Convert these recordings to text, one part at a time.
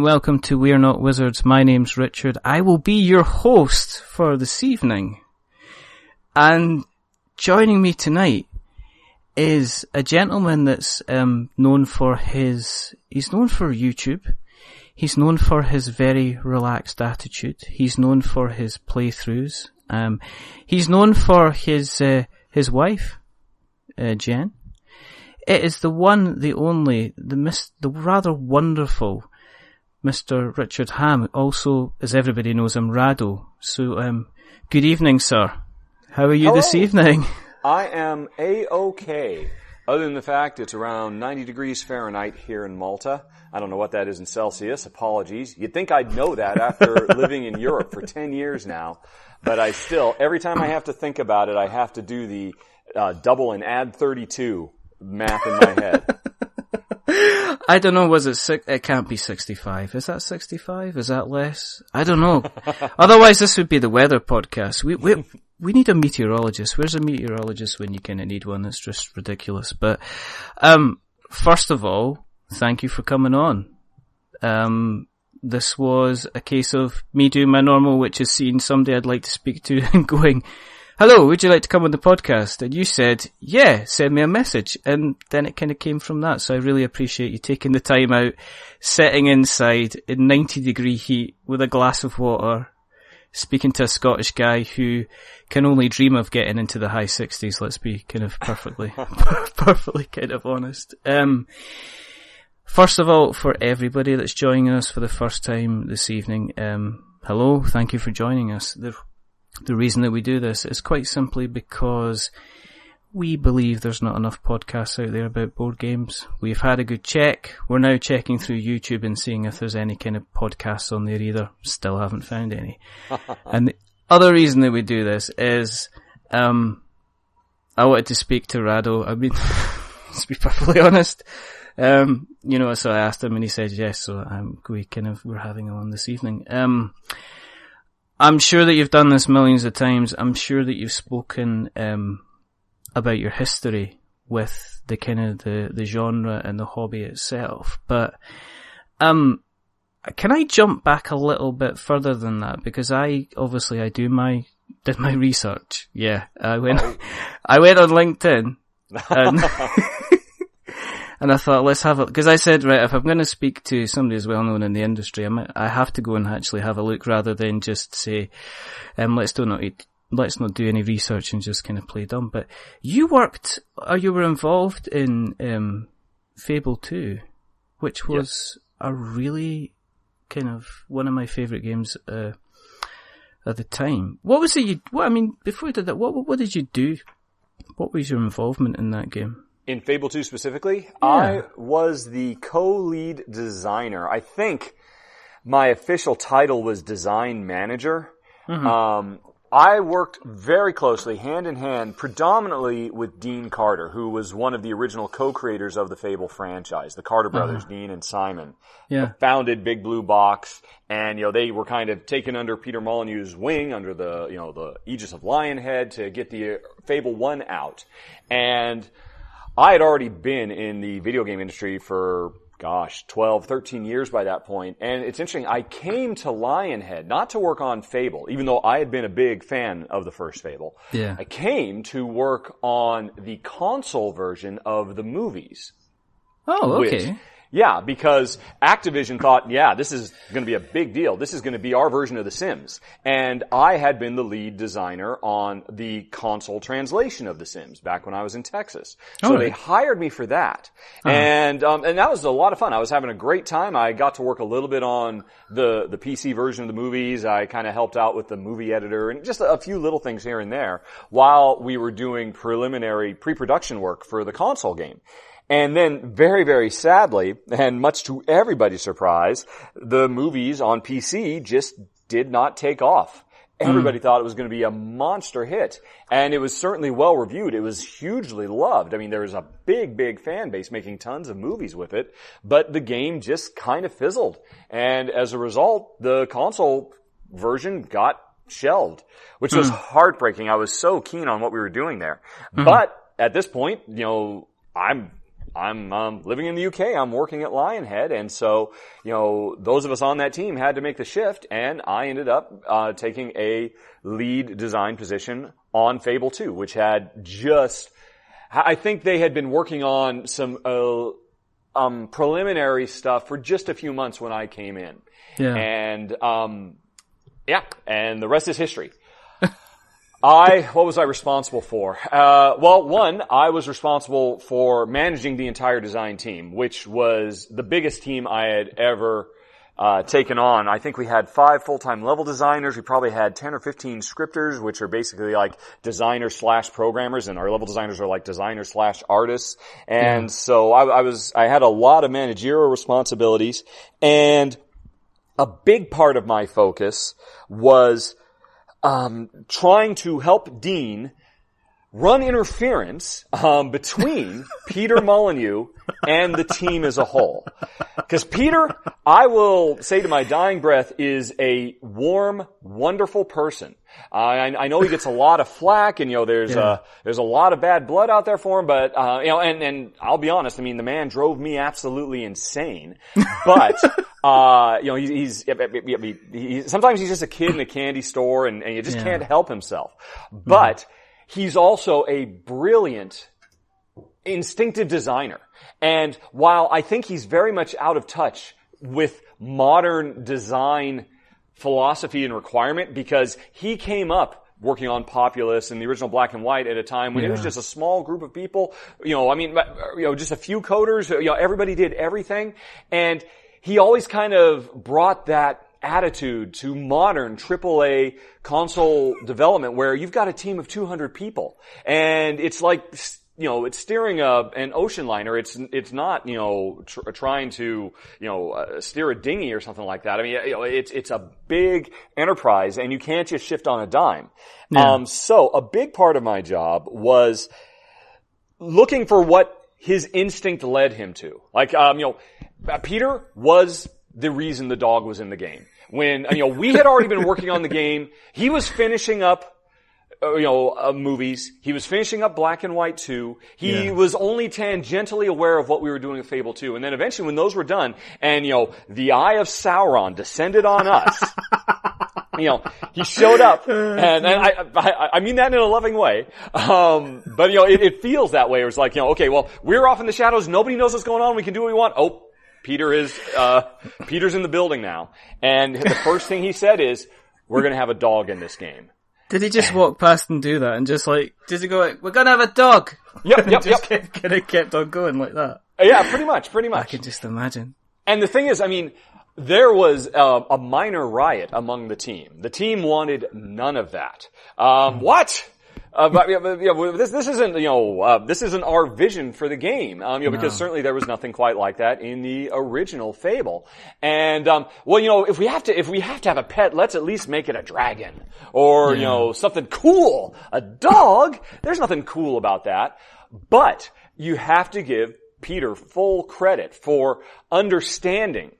and welcome to We're Not Wizards. My name's Richard. I will be your host for this evening. And joining me tonight is a gentleman that's known for YouTube. He's known for his very relaxed attitude. He's known for his playthroughs. He's known for his wife, Jen. It is the one, the only, the rather wonderful Mr. Richard Ham, also, as everybody knows him, Rahdo. So, good evening, sir. How are you this evening? I am A-OK, other than the fact it's around 90 degrees Fahrenheit here in Malta. I don't know what that is in Celsius. Apologies. You'd think I'd know that after living in Europe for 10 years now. But I still, every time I have to think about it, I have to do the double and add 32 math in my head. I don't know, it can't be 65. Is that 65? Is that less? I don't know. Otherwise this would be the weather podcast. We need a meteorologist. Where's a meteorologist when you kinda need one? It's just ridiculous. But, first of all, thank you for coming on. This was a case of me doing my normal, which is seeing somebody I'd like to speak to and going, hello, would you like to come on the podcast? And you said, yeah, send me a message. And then it kind of came from that. So I really appreciate you taking the time out, sitting inside in 90-degree heat with a glass of water, speaking to a Scottish guy who can only dream of getting into the high 60s. Let's be kind of perfectly kind of honest. First of all, for everybody that's joining us for the first time this evening, hello, thank you for joining us. The reason that we do this is quite simply because we believe there's not enough podcasts out there about board games. We've had a good check. We're now checking through YouTube and seeing if there's any kind of podcasts on there either. Still haven't found any. And the other reason that we do this is, I wanted to speak to Rahdo. I mean, to be perfectly honest, so I asked him and he said yes, so we're having him on this evening. I'm sure that you've done this millions of times. I'm sure that you've spoken about your history with the kind of the genre and the hobby itself. But can I jump back a little bit further than that? Because I did my research. Yeah, I went on LinkedIn and and I thought, let's have because I said, right, if I'm going to speak to somebody who's well known in the industry, I have to go and actually have a look rather than just say, let's not do any research and just kind of play dumb. But you were involved in, Fable 2, which was a really kind of one of my favorite games, at the time. What was it before you did that, what did you do? What was your involvement in that game? In Fable 2 specifically, yeah. I was the co-lead designer. I think my official title was design manager. Mm-hmm. I worked very closely, hand in hand, predominantly with Dean Carter, who was one of the original co-creators of the Fable franchise, the Carter brothers, Dean and Simon. Yeah. Founded Big Blue Box, and, they were kind of taken under Peter Molyneux's wing, under the aegis of Lionhead to get the Fable 1 out. And I had already been in the video game industry for, 12, 13 years by that point. And it's interesting, I came to Lionhead not to work on Fable, even though I had been a big fan of the first Fable. Yeah. I came to work on the console version of the movies. Oh, okay. Yeah, because Activision thought, this is going to be a big deal. This is going to be our version of The Sims. And I had been the lead designer on the console translation of The Sims back when I was in Texas. So they hired me for that. Uh-huh. And that was a lot of fun. I was having a great time. I got to work a little bit on the PC version of the movies. I kind of helped out with the movie editor and just a few little things here and there while we were doing preliminary pre-production work for the console game. And then, very, very sadly, and much to everybody's surprise, the movies on PC just did not take off. Everybody thought it was going to be a monster hit. And it was certainly well reviewed. It was hugely loved. I mean, there was a big, big fan base making tons of movies with it. But the game just kind of fizzled. And as a result, the console version got shelved, which was heartbreaking. I was so keen on what we were doing there. But at this point, I'm I'm living in the UK. I'm working at Lionhead, and so those of us on that team had to make the shift, and I ended up taking a lead design position on Fable 2, which had I think they had been working on some preliminary stuff for just a few months when I came in. Yeah. And and the rest is history. What was I responsible for? One, I was responsible for managing the entire design team, which was the biggest team I had ever taken on. I think we had 5 full-time level designers. We probably had 10 or 15 scripters, which are basically like designers/programmers, and our level designers are like designers/artists. And so I had a lot of managerial responsibilities, and a big part of my focus was trying to help Dean run interference between Peter Molyneux and the team as a whole. Because Peter, I will say to my dying breath, is a warm, wonderful person. I know he gets a lot of flack, and there's a lot of bad blood out there for him, but and I'll be honest, I mean, the man drove me absolutely insane. But he's sometimes he's just a kid in a candy store, and you just can't help himself. But he's also a brilliant, instinctive designer. And while I think he's very much out of touch with modern design philosophy and requirement, because he came up working on Populous and the original Black and White at a time when it was just a small group of people, just a few coders, everybody did everything. And he always kind of brought that attitude to modern AAA console development, where you've got a team of 200 people, and it's like, it's steering an ocean liner. It's not, trying to, steer a dinghy or something like that. I mean, it's a big enterprise, and you can't just shift on a dime. Yeah. So a big part of my job was looking for what his instinct led him to. Like, Peter was the reason the dog was in the game. When, we had already been working on the game, he was finishing up, movies. He was finishing up Black and White 2. He was only tangentially aware of what we were doing with Fable 2. And then eventually when those were done, and, the Eye of Sauron descended on us, he showed up, and I mean that in a loving way. But, it feels that way. It was like, okay, well, we're off in the shadows. Nobody knows what's going on. We can do what we want. Oh, Peter's in the building now. And the first thing he said is, we're gonna have a dog in this game. Did he just walk past and do that, and just like, did he go, we're gonna have a dog? Yep. Kept on going like that. Yeah, pretty much. I can just imagine. And the thing is, I mean, there was a minor riot among the team. The team wanted none of that. What? This isn't our vision for the game, because certainly there was nothing quite like that in the original Fable. And, if we have to have a pet, let's at least make it a dragon. Or, something cool. A dog? There's nothing cool about that. But you have to give Peter full credit for understanding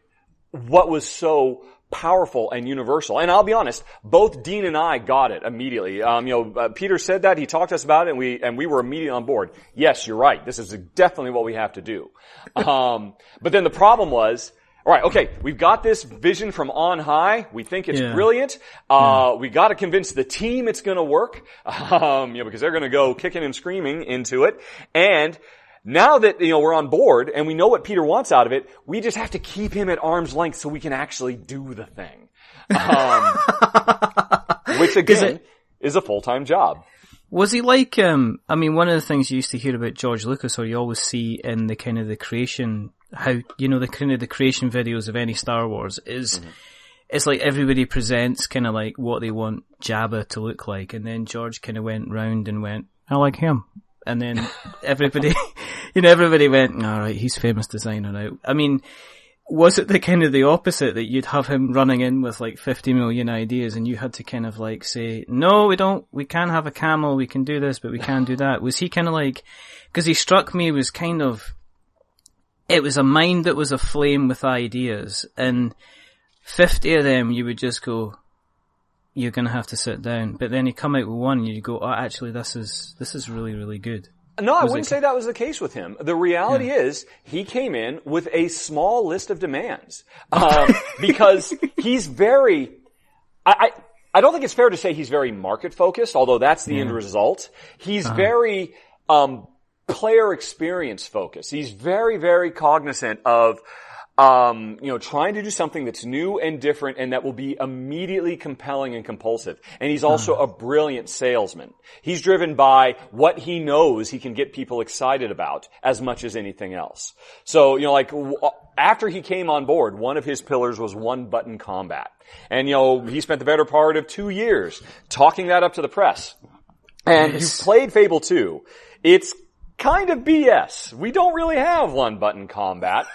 what was so powerful and universal. And I'll be honest, both Dean and I got it immediately. Peter said that, he talked to us about it, and we were immediately on board. Yes, you're right. This is definitely what we have to do. But then the problem was, all right, okay, we've got this vision from on high. We think it's brilliant. We got to convince the team it's going to work, because they're going to go kicking and screaming into it. And now that, we're on board and we know what Peter wants out of it, we just have to keep him at arm's length so we can actually do the thing. Which again is a full-time job. Was he like, one of the things you used to hear about George Lucas, or you always see in the kind of the creation, how, the kind of the creation videos of any Star Wars is, it's like everybody presents kind of like what they want Jabba to look like, and then George kind of went round and went, I like him. And then everybody, everybody went, all right, he's famous designer now. I mean, was it the kind of the opposite, that you'd have him running in with like 50 million ideas and you had to kind of like say, no, we can't have a camel, we can do this, but we can't do that? Was he kind of like, because he struck me was kind of, it was a mind that was aflame with ideas, and 50 of them you would just go, you're going to have to sit down. But then you come out with one and you go, oh, actually, this is really, really good. No, I wouldn't say that was the case with him. The reality is he came in with a small list of demands, because he's very, I don't think it's fair to say he's very market focused, although that's the end result. He's very, player experience focused. He's very, very cognizant of, trying to do something that's new and different and that will be immediately compelling and compulsive. And he's also a brilliant salesman. He's driven by what he knows he can get people excited about as much as anything else. So, after he came on board, one of his pillars was one-button combat. And, he spent the better part of 2 years talking that up to the press. And you've played Fable 2. It's kind of BS. We don't really have one-button combat,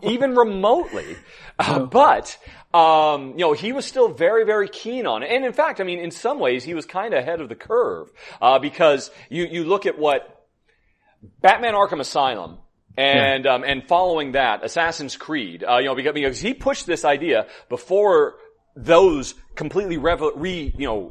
even remotely. But he was still very, very keen on it. And in fact, in some ways, he was kind of ahead of the curve, because you look at what Batman Arkham Asylum and following that, Assassin's Creed, because he pushed this idea before those completely retrained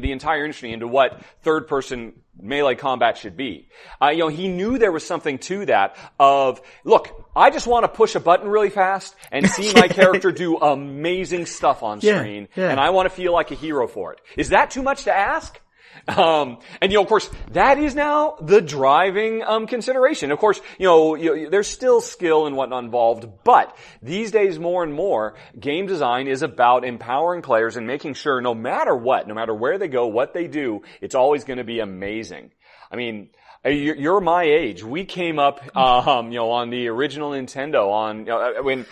the entire industry into what third-person melee combat should be. He knew there was something to that of, look, I just want to push a button really fast and see my character do amazing stuff on screen, and I want to feel like a hero for it. Is that too much to ask? Of course, that is now the driving, consideration. Of course, there's still skill and whatnot involved, but these days more and more, game design is about empowering players and making sure no matter what, no matter where they go, what they do, it's always going to be amazing. You're my age. We came up, on the original Nintendo when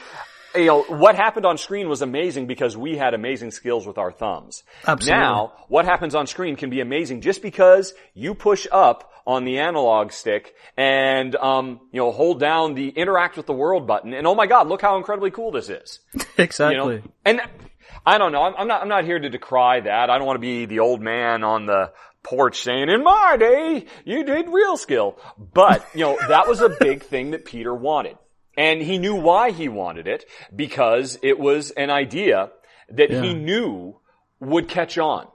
what happened on screen was amazing because we had amazing skills with our thumbs. Absolutely. Now, what happens on screen can be amazing just because you push up on the analog stick and, hold down the interact with the world button and oh my god, look how incredibly cool this is. Exactly. And I don't know, I'm not here to decry that. I don't want to be the old man on the porch saying, in my day, you did real skill. But, that was a big thing that Peter wanted. And he knew why he wanted it, because it was an idea that he knew would catch on.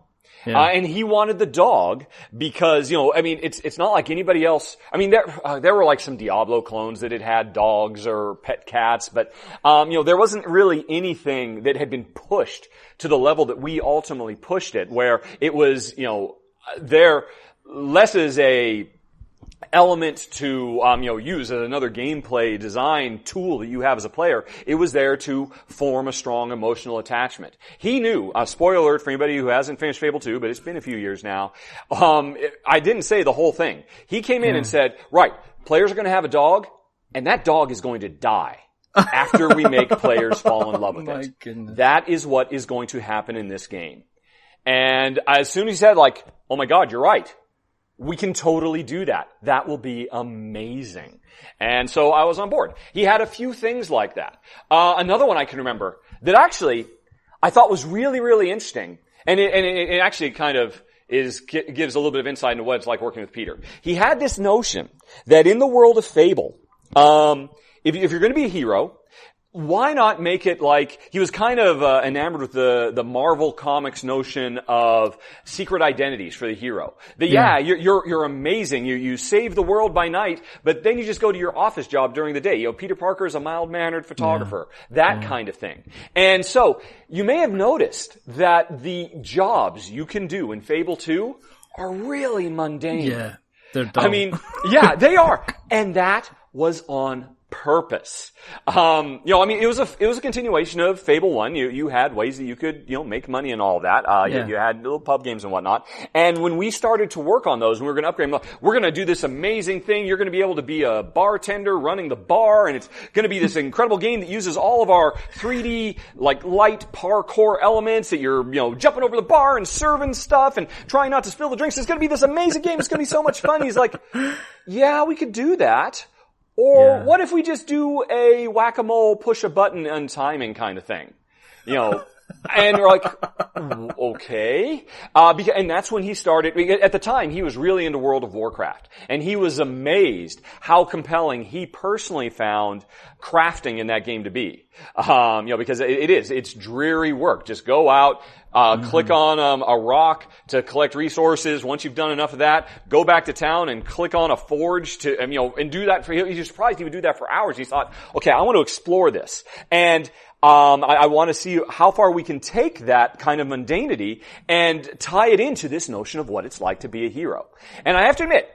Yeah. And he wanted the dog because, it's not like anybody else. There were like some Diablo clones that had dogs or pet cats, but, there wasn't really anything that had been pushed to the level that we ultimately pushed it, where it was, there less as a element to, use as another gameplay design tool that you have as a player. It was there to form a strong emotional attachment. He knew, spoiler alert for anybody who hasn't finished Fable 2, but it's been a few years now. I didn't say the whole thing. He came in and said, right, players are going to have a dog, and that dog is going to die after we make players fall in love with it. Goodness. That is what is going to happen in this game. And as soon as he said, oh my god, you're right, we can totally do that. That will be amazing. And so I was on board. He had a few things like that. Another one I can remember that actually I thought was really, really interesting. And it actually kind of gives a little bit of insight into what it's like working with Peter. He had this notion that in the world of Fable, if you're going to be a hero, why not make it like, he was kind of enamored with the Marvel Comics notion of secret identities for the hero. You're amazing. You save the world by night, but then you just go to your office job during the day. Peter Parker is a mild-mannered photographer. That kind of thing. And so, you may have noticed that the jobs you can do in Fable 2 are really mundane. Yeah. They're dumb. They are. And that was on purpose. It was a continuation of Fable 1. You had ways that you could, make money and all that. You had little pub games and whatnot. And when we started to work on those, and we were going to upgrade them, we're going to do this amazing thing. You're going to be able to be a bartender running the bar, and it's going to be this incredible game that uses all of our 3D, light parkour elements that you're, jumping over the bar and serving stuff and trying not to spill the drinks. It's going to be this amazing game. It's going to be so much fun. He's like, yeah, we could do that. Or what if we just do a whack-a-mole, push a button and timing kind of thing? And we're like, okay. And that's when he started. At the time, he was really into World of Warcraft. And he was amazed how compelling he personally found crafting in that game to be. Because it's dreary work. Just go out, Click on a rock to collect resources. Once you've done enough of that, go back to town and click on a forge to, and do that he was surprised he would do that for hours. He thought, okay, I want to explore this. And I want to see how far we can take that kind of mundanity and tie it into this notion of what it's like to be a hero. And I have to admit,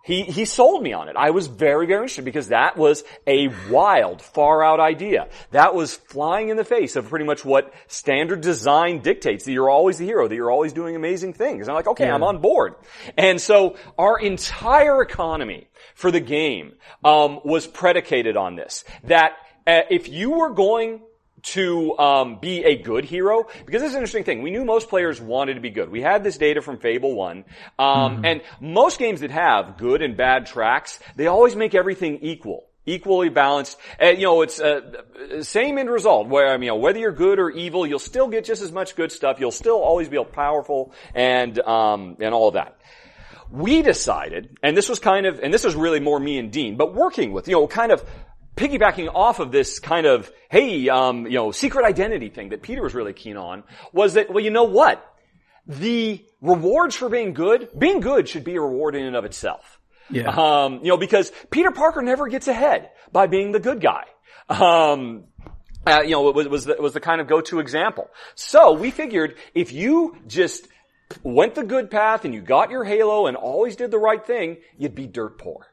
he sold me on it. I was very, very interested because that was a wild, far out idea. That was flying in the face of pretty much what standard design dictates, that you're always the hero, that you're always doing amazing things. And I'm like, okay, I'm on board. And so our entire economy for the game, was predicated on this. That, if you were going to be a good hero, because this is an interesting thing. We knew most players wanted to be good. We had this data from Fable 1, and most games that have good and bad tracks, they always make everything equally balanced. It's same end result where, whether you're good or evil, you'll still get just as much good stuff. You'll still always be powerful and all of that. We decided, and this was really more me and Dean, but working with, kind of piggybacking off of this kind of, secret identity thing that Peter was really keen on, was that, well, you know what? The rewards for being good should be a reward in and of itself. Yeah. Because Peter Parker never gets ahead by being the good guy. It was the kind of go-to example. So we figured if you just went the good path and you got your halo and always did the right thing, you'd be dirt poor.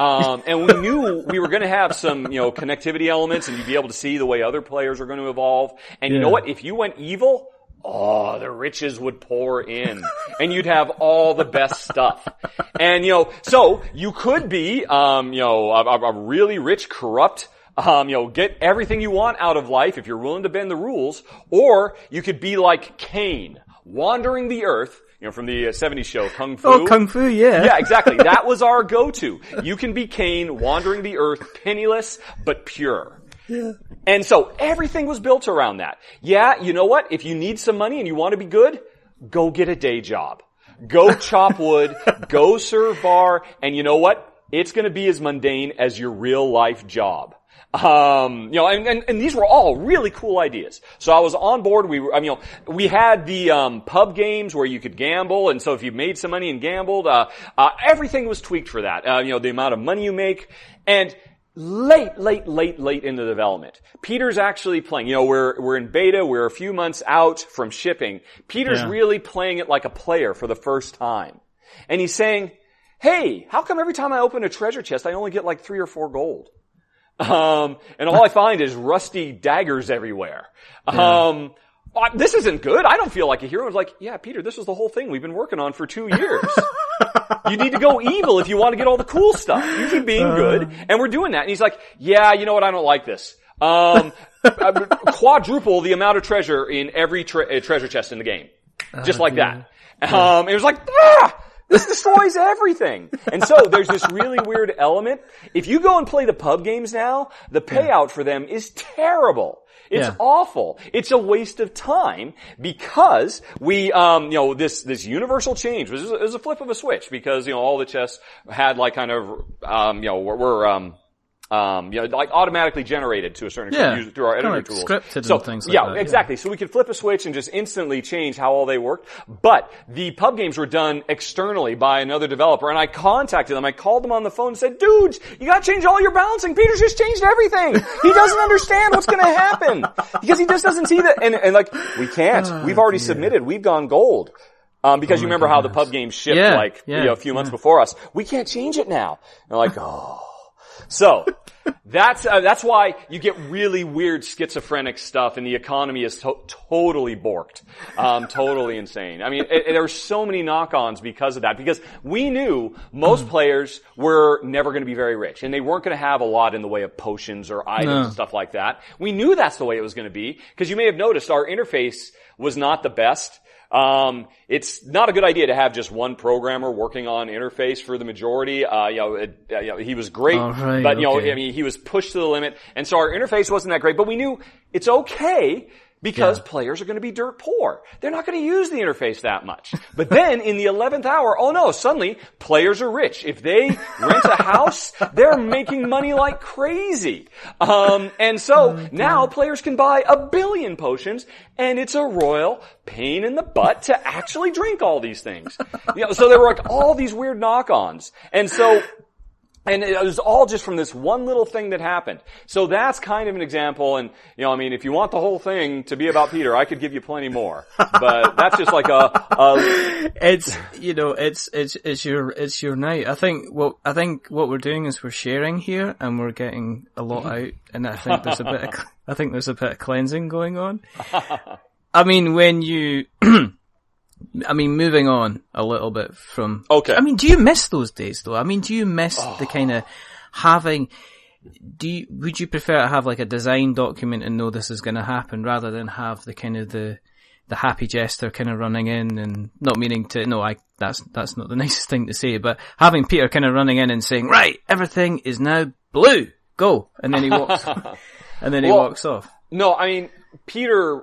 And we knew we were going to have some, connectivity elements, and you'd be able to see the way other players are going to evolve. And you know what? If you went evil, the riches would pour in, and you'd have all the best stuff. And so you could be, a really rich, corrupt, get everything you want out of life if you're willing to bend the rules, or you could be like Cain, wandering the earth. From the 70s show, Kung Fu. Oh, Kung Fu, yeah. Yeah, exactly. That was our go-to. You can be Cain, wandering the earth, penniless, but pure. Yeah. And so everything was built around that. Yeah, you know what? If you need some money and you want to be good, go get a day job. Go chop wood, go serve bar, and you know what? It's gonna be as mundane as your real life job. And these were all really cool ideas. So I was on board. We had the, pub games where you could gamble. And so if you made some money and gambled, everything was tweaked for that. The amount of money you make. And late into development, Peter's actually playing. We're in beta. We're a few months out from shipping. Peter's really playing it like a player for the first time. And he's saying, hey, how come every time I open a treasure chest, I only get like 3 or 4 gold? And all I find is rusty daggers everywhere. This isn't good. I don't feel like a hero. I was like, yeah, Peter, this was the whole thing we've been working on for 2 years. You need to go evil if you want to get all the cool stuff. You keep being good. And we're doing that. And he's like, yeah, you know what? I don't like this. Quadruple the amount of treasure in every treasure chest in the game. Just like that. It was like, this destroys everything. And so there's this really weird element. If you go and play the pub games now, the payout for them is terrible. It's awful. It's a waste of time because we, this universal change was a flip of a switch because, all the chests had like kind of, like automatically generated to a certain extent through our editor tools. Scripted and things like that. Exactly. So we could flip a switch and just instantly change how all they worked. But the pub games were done externally by another developer, and I contacted them. I called them on the phone and said, dudes, you gotta change all your balancing. Peter's just changed everything. He doesn't understand what's gonna happen. Because he just doesn't see that. And like, we can't. We've already submitted. We've gone gold. Because you remember how the pub games shipped a few months before us. We can't change it now. And they're like, So, that's why you get really weird schizophrenic stuff and the economy is totally borked. Totally insane. I mean, there are so many knock-ons because of that. Because we knew most players were never going to be very rich. And they weren't going to have a lot in the way of potions or items and stuff like that. We knew that's the way it was going to be. Because you may have noticed our interface was not the best. It's not a good idea to have just one programmer working on interface for the majority. He was great, but he was pushed to the limit. And so our interface wasn't that great, but we knew it's okay because players are going to be dirt poor. They're not going to use the interface that much. But then in the 11th hour, oh no, suddenly players are rich. If they rent a house, they're making money like crazy. And so now players can buy 1 billion potions, and it's a royal pain in the butt to actually drink all these things. So there were like all these weird knock-ons. And it was all just from this one little thing that happened. So that's kind of an example. And, if you want the whole thing to be about Peter, I could give you plenty more. But that's just like it's your night. I think what we're doing is we're sharing here and we're getting a lot out. And I think there's a bit of cleansing going on. I mean, moving on a little bit from... Okay. Do you miss those days, though? Do you miss the kind of having... Would you prefer to have like a design document and know this is going to happen rather than have the kind of the happy jester kind of running in and not meaning to... No, that's not the nicest thing to say, but having Peter kind of running in and saying, right, everything is now blue, go! And then he walks, walks off. No, Peter,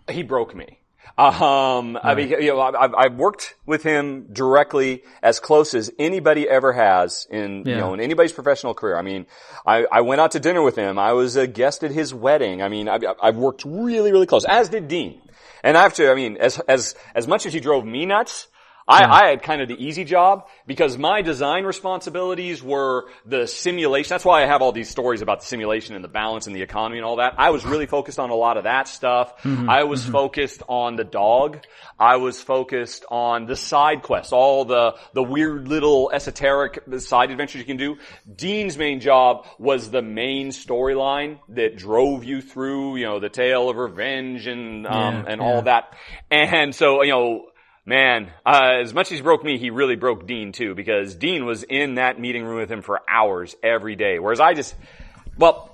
he broke me. I've worked with him directly as close as anybody ever has in anybody's professional career. I went out to dinner with him. I was a guest at his wedding. I've worked really, really close, as did Dean. And I have to, as much as he drove me nuts, I had kind of the easy job because my design responsibilities were the simulation. That's why I have all these stories about the simulation and the balance and the economy and all that. I was really focused on a lot of that stuff. I was focused on the dog. I was focused on the side quests, all the weird little esoteric side adventures you can do. Dean's main job was the main storyline that drove you through, the tale of revenge and all that. And so, man, as much as he broke me, he really broke Dean too, because Dean was in that meeting room with him for hours every day. Whereas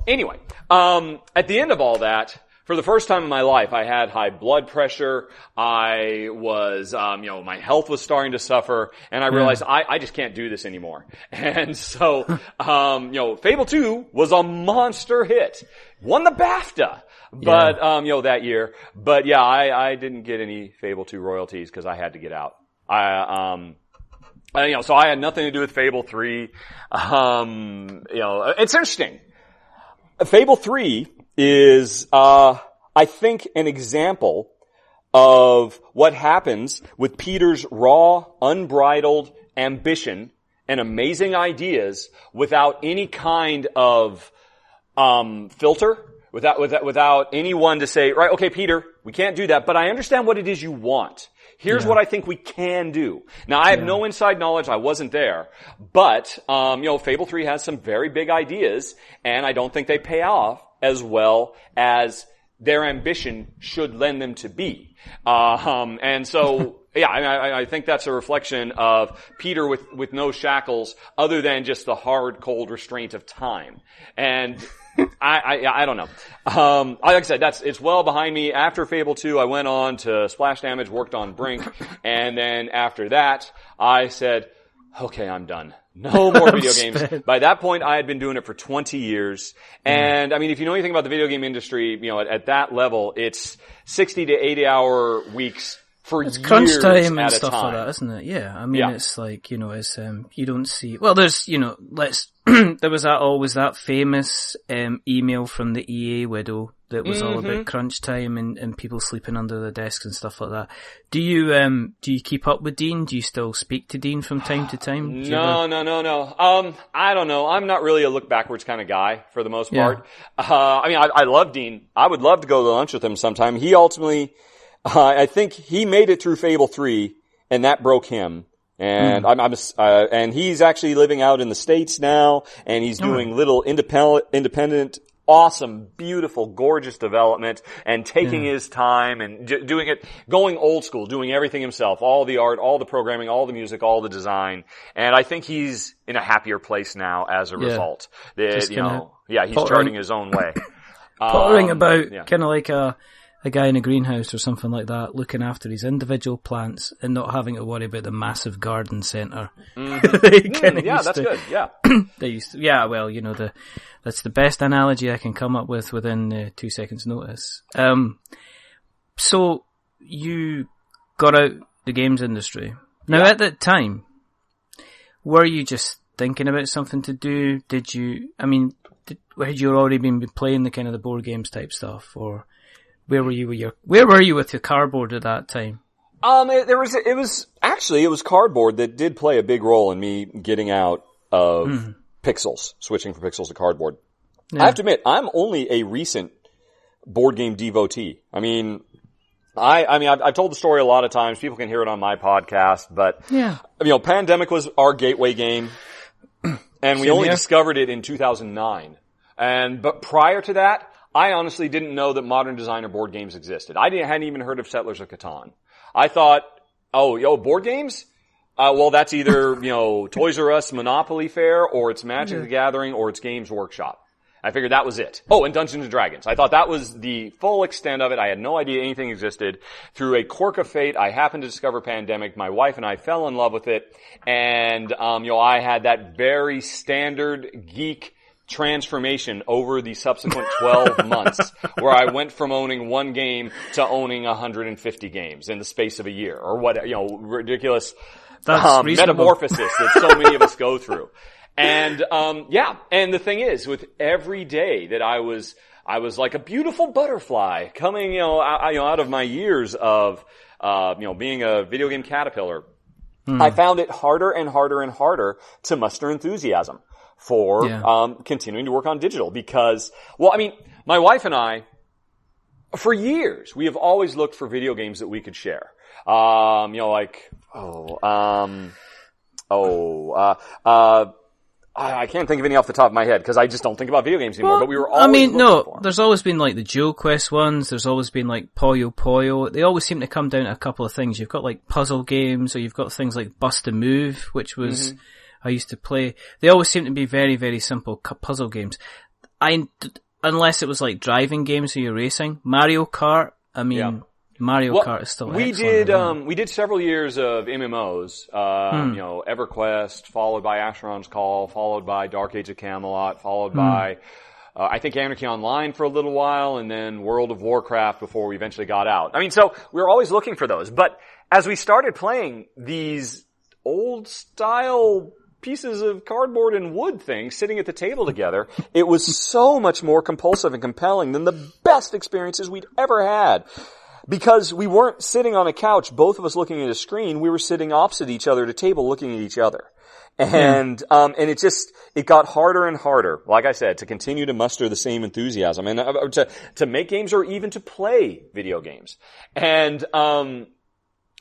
anyway, at the end of all that, for the first time in my life, I had high blood pressure. I was, my health was starting to suffer, and I realized I just can't do this anymore. And so, Fable 2 was a monster hit. Won the BAFTA. But, that year. But yeah, I didn't get any Fable 2 royalties because I had to get out. So I had nothing to do with Fable 3. It's interesting. Fable 3 is, I think, an example of what happens with Peter's raw, unbridled ambition and amazing ideas without any kind of, filter. Without anyone to say, right, okay, Peter, we can't do that, but I understand what it is you want. Here's what I think we can do. Now, I have no inside knowledge. I wasn't there. But, Fable 3 has some very big ideas, and I don't think they pay off as well as their ambition should lend them to be. And so, I think that's a reflection of Peter with no shackles other than just the hard, cold restraint of time. And I don't know. Like I said, it's well behind me. After Fable 2, I went on to Splash Damage, worked on Brink, and then after that, I said, okay, I'm done. No more video games. By that point, I had been doing it for 20 years. And, if you know anything about the video game industry, at that level, it's 60 to 80 hour weeks for it's years crunch time and at a stuff time. like that, isn't it? Yeah. It's like, it's, you don't see, well, there's, there was always that famous, email from the EA widow that was all about crunch time and people sleeping under their desks and stuff like that. Do you keep up with Dean? Do you still speak to Dean from time to time? No. I don't know. I'm not really a look backwards kind of guy for the most part. I love Dean. I would love to go to lunch with him sometime. He ultimately, I think he made it through Fable 3 and that broke him. And and he's actually living out in the States now, and he's doing little independent, awesome, beautiful, gorgeous development, and taking his time and doing it, going old school, doing everything himself, all the art, all the programming, all the music, all the design. And I think he's in a happier place now as a result. He's charting his own way. Pottering about kind of like a a guy in a greenhouse or something like that, looking after his individual plants and not having to worry about the massive garden centre. Yeah, that's good. Yeah. They used to, yeah, well, you know, that's the best analogy I can come up with within 2 seconds notice. So you got out the games industry. Now at that time, were you just thinking about something to do? Had you already been playing the kind of the board games type stuff, or where were you with your cardboard at that time? It was cardboard that did play a big role in me getting out of pixels, switching from pixels to cardboard. Yeah. I have to admit, I'm only a recent board game devotee. I mean, I've told the story a lot of times. People can hear it on my podcast, but Pandemic was our gateway game, and we only discovered it in 2009. But prior to that, I honestly didn't know that modern designer board games existed. Hadn't even heard of Settlers of Catan. I thought, board games? Well, that's either, Toys R Us Monopoly Fair, or it's Magic the Gathering, or it's Games Workshop. I figured that was it. Oh, and Dungeons and Dragons. I thought that was the full extent of it. I had no idea anything existed. Through a quirk of fate, I happened to discover Pandemic. My wife and I fell in love with it. And, I had that very standard geek transformation over the subsequent 12 months, where I went from owning one game to owning 150 games in the space of a year, or what, ridiculous metamorphosis that so many of us go through. And and the thing is, with every day that I was like a beautiful butterfly coming, out of my years of, being a video game caterpillar, I found it harder and harder and harder to muster enthusiasm for, continuing to work on digital because, my wife and I, for years, we have always looked for video games that we could share. I can't think of any off the top of my head because I just don't think about video games anymore, but we were always looking for them. There's always been like the GeoQuest ones, there's always been like Puyo Puyo. They always seem to come down to a couple of things. You've got like puzzle games, or you've got things like Bust a Move, which was, I used to play. They always seem to be very, very simple puzzle games. Unless it was like driving games where you're racing. Mario Kart, Mario Kart is still excellent. We did several years of MMOs, EverQuest, followed by Asheron's Call, followed by Dark Age of Camelot, followed by, I think Anarchy Online for a little while, and then World of Warcraft before we eventually got out. So we were always looking for those. But as we started playing these old style pieces of cardboard and wood things sitting at the table together, it was so much more compulsive and compelling than the best experiences we'd ever had. Because we weren't sitting on a couch, both of us looking at a screen, we were sitting opposite each other at a table looking at each other. And it got harder and harder, like I said, to continue to muster the same enthusiasm and to make games or even to play video games. And,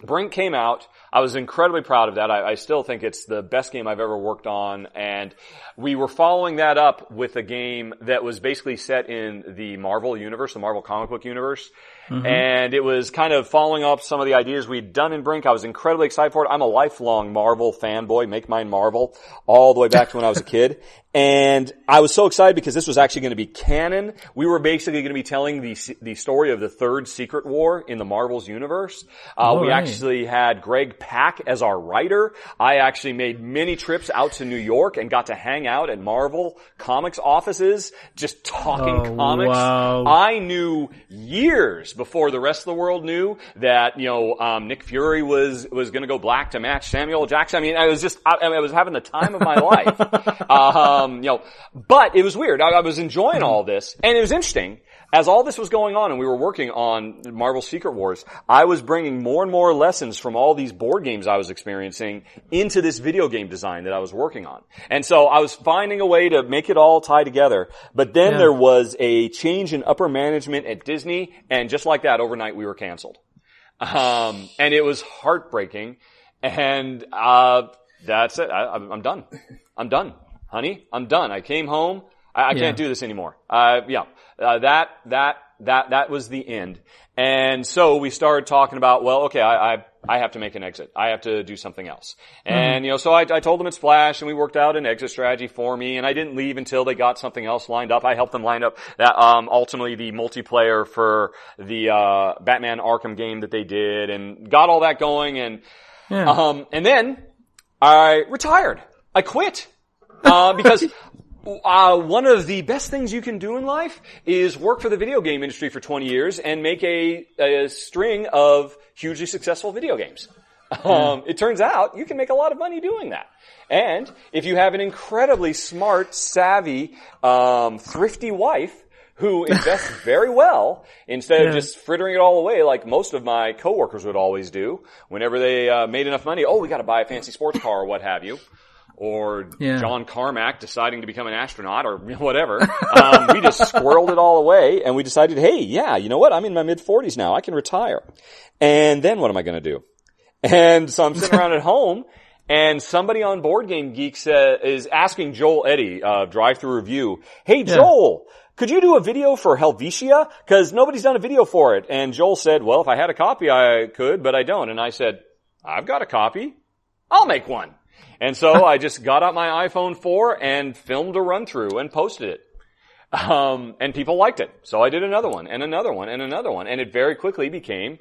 Brink came out. I was incredibly proud of that. I still think it's the best game I've ever worked on. And we were following that up with a game that was basically set in the Marvel universe, the Marvel comic book universe. And it was kind of following up some of the ideas we'd done in Brink. I was incredibly excited for it. I'm a lifelong Marvel fanboy, make mine Marvel, all the way back to when I was a kid. And I was so excited because this was actually going to be canon. We were basically going to be telling the story of the third Secret War in the Marvel's universe. We actually had Greg Pak as our writer. I actually made many trips out to New York and got to hang out at Marvel Comics offices, just talking comics. Wow. I knew years before the rest of the world knew that, Nick Fury was going to go black to match Samuel Jackson. I was having the time of my life. But it was weird. I was enjoying all this, and it was interesting. As all this was going on and we were working on Marvel Secret Wars, I was bringing more and more lessons from all these board games I was experiencing into this video game design that I was working on. And so I was finding a way to make it all tie together. But then there was a change in upper management at Disney, and just like that, overnight we were canceled. And it was heartbreaking. And that's it. I'm done. I'm done. Honey, I'm done. I came home. I can't do this anymore. That was the end. And so we started talking about, well, okay, I I have to make an exit. I have to do something else. And, so I told them it's Flash, and we worked out an exit strategy for me, and I didn't leave until they got something else lined up. I helped them line up that, ultimately the multiplayer for the, Batman Arkham game that they did, and got all that going, and then I retired. I quit. Because one of the best things you can do in life is work for the video game industry for 20 years and make a string of hugely successful video games. It turns out you can make a lot of money doing that. And if you have an incredibly smart, savvy, thrifty wife who invests very well instead of just frittering it all away like most of my coworkers would always do whenever they made enough money, we got to buy a fancy sports car or what have you. Or John Carmack deciding to become an astronaut or whatever. We just squirreled it all away and we decided, hey, you know what? I'm in my mid-40s now. I can retire. And then what am I going to do? And so I'm sitting around at home and somebody on Boardgame Geeks is asking Joel Eddy, Drive Through Review, hey, Joel, could you do a video for Helvetia? Because nobody's done a video for it. And Joel said, well, if I had a copy, I could, but I don't. And I said, I've got a copy. I'll make one. And so I just got out my iPhone 4 and filmed a run through and posted it. And people liked it. So I did another one and another one and another one. And it very quickly became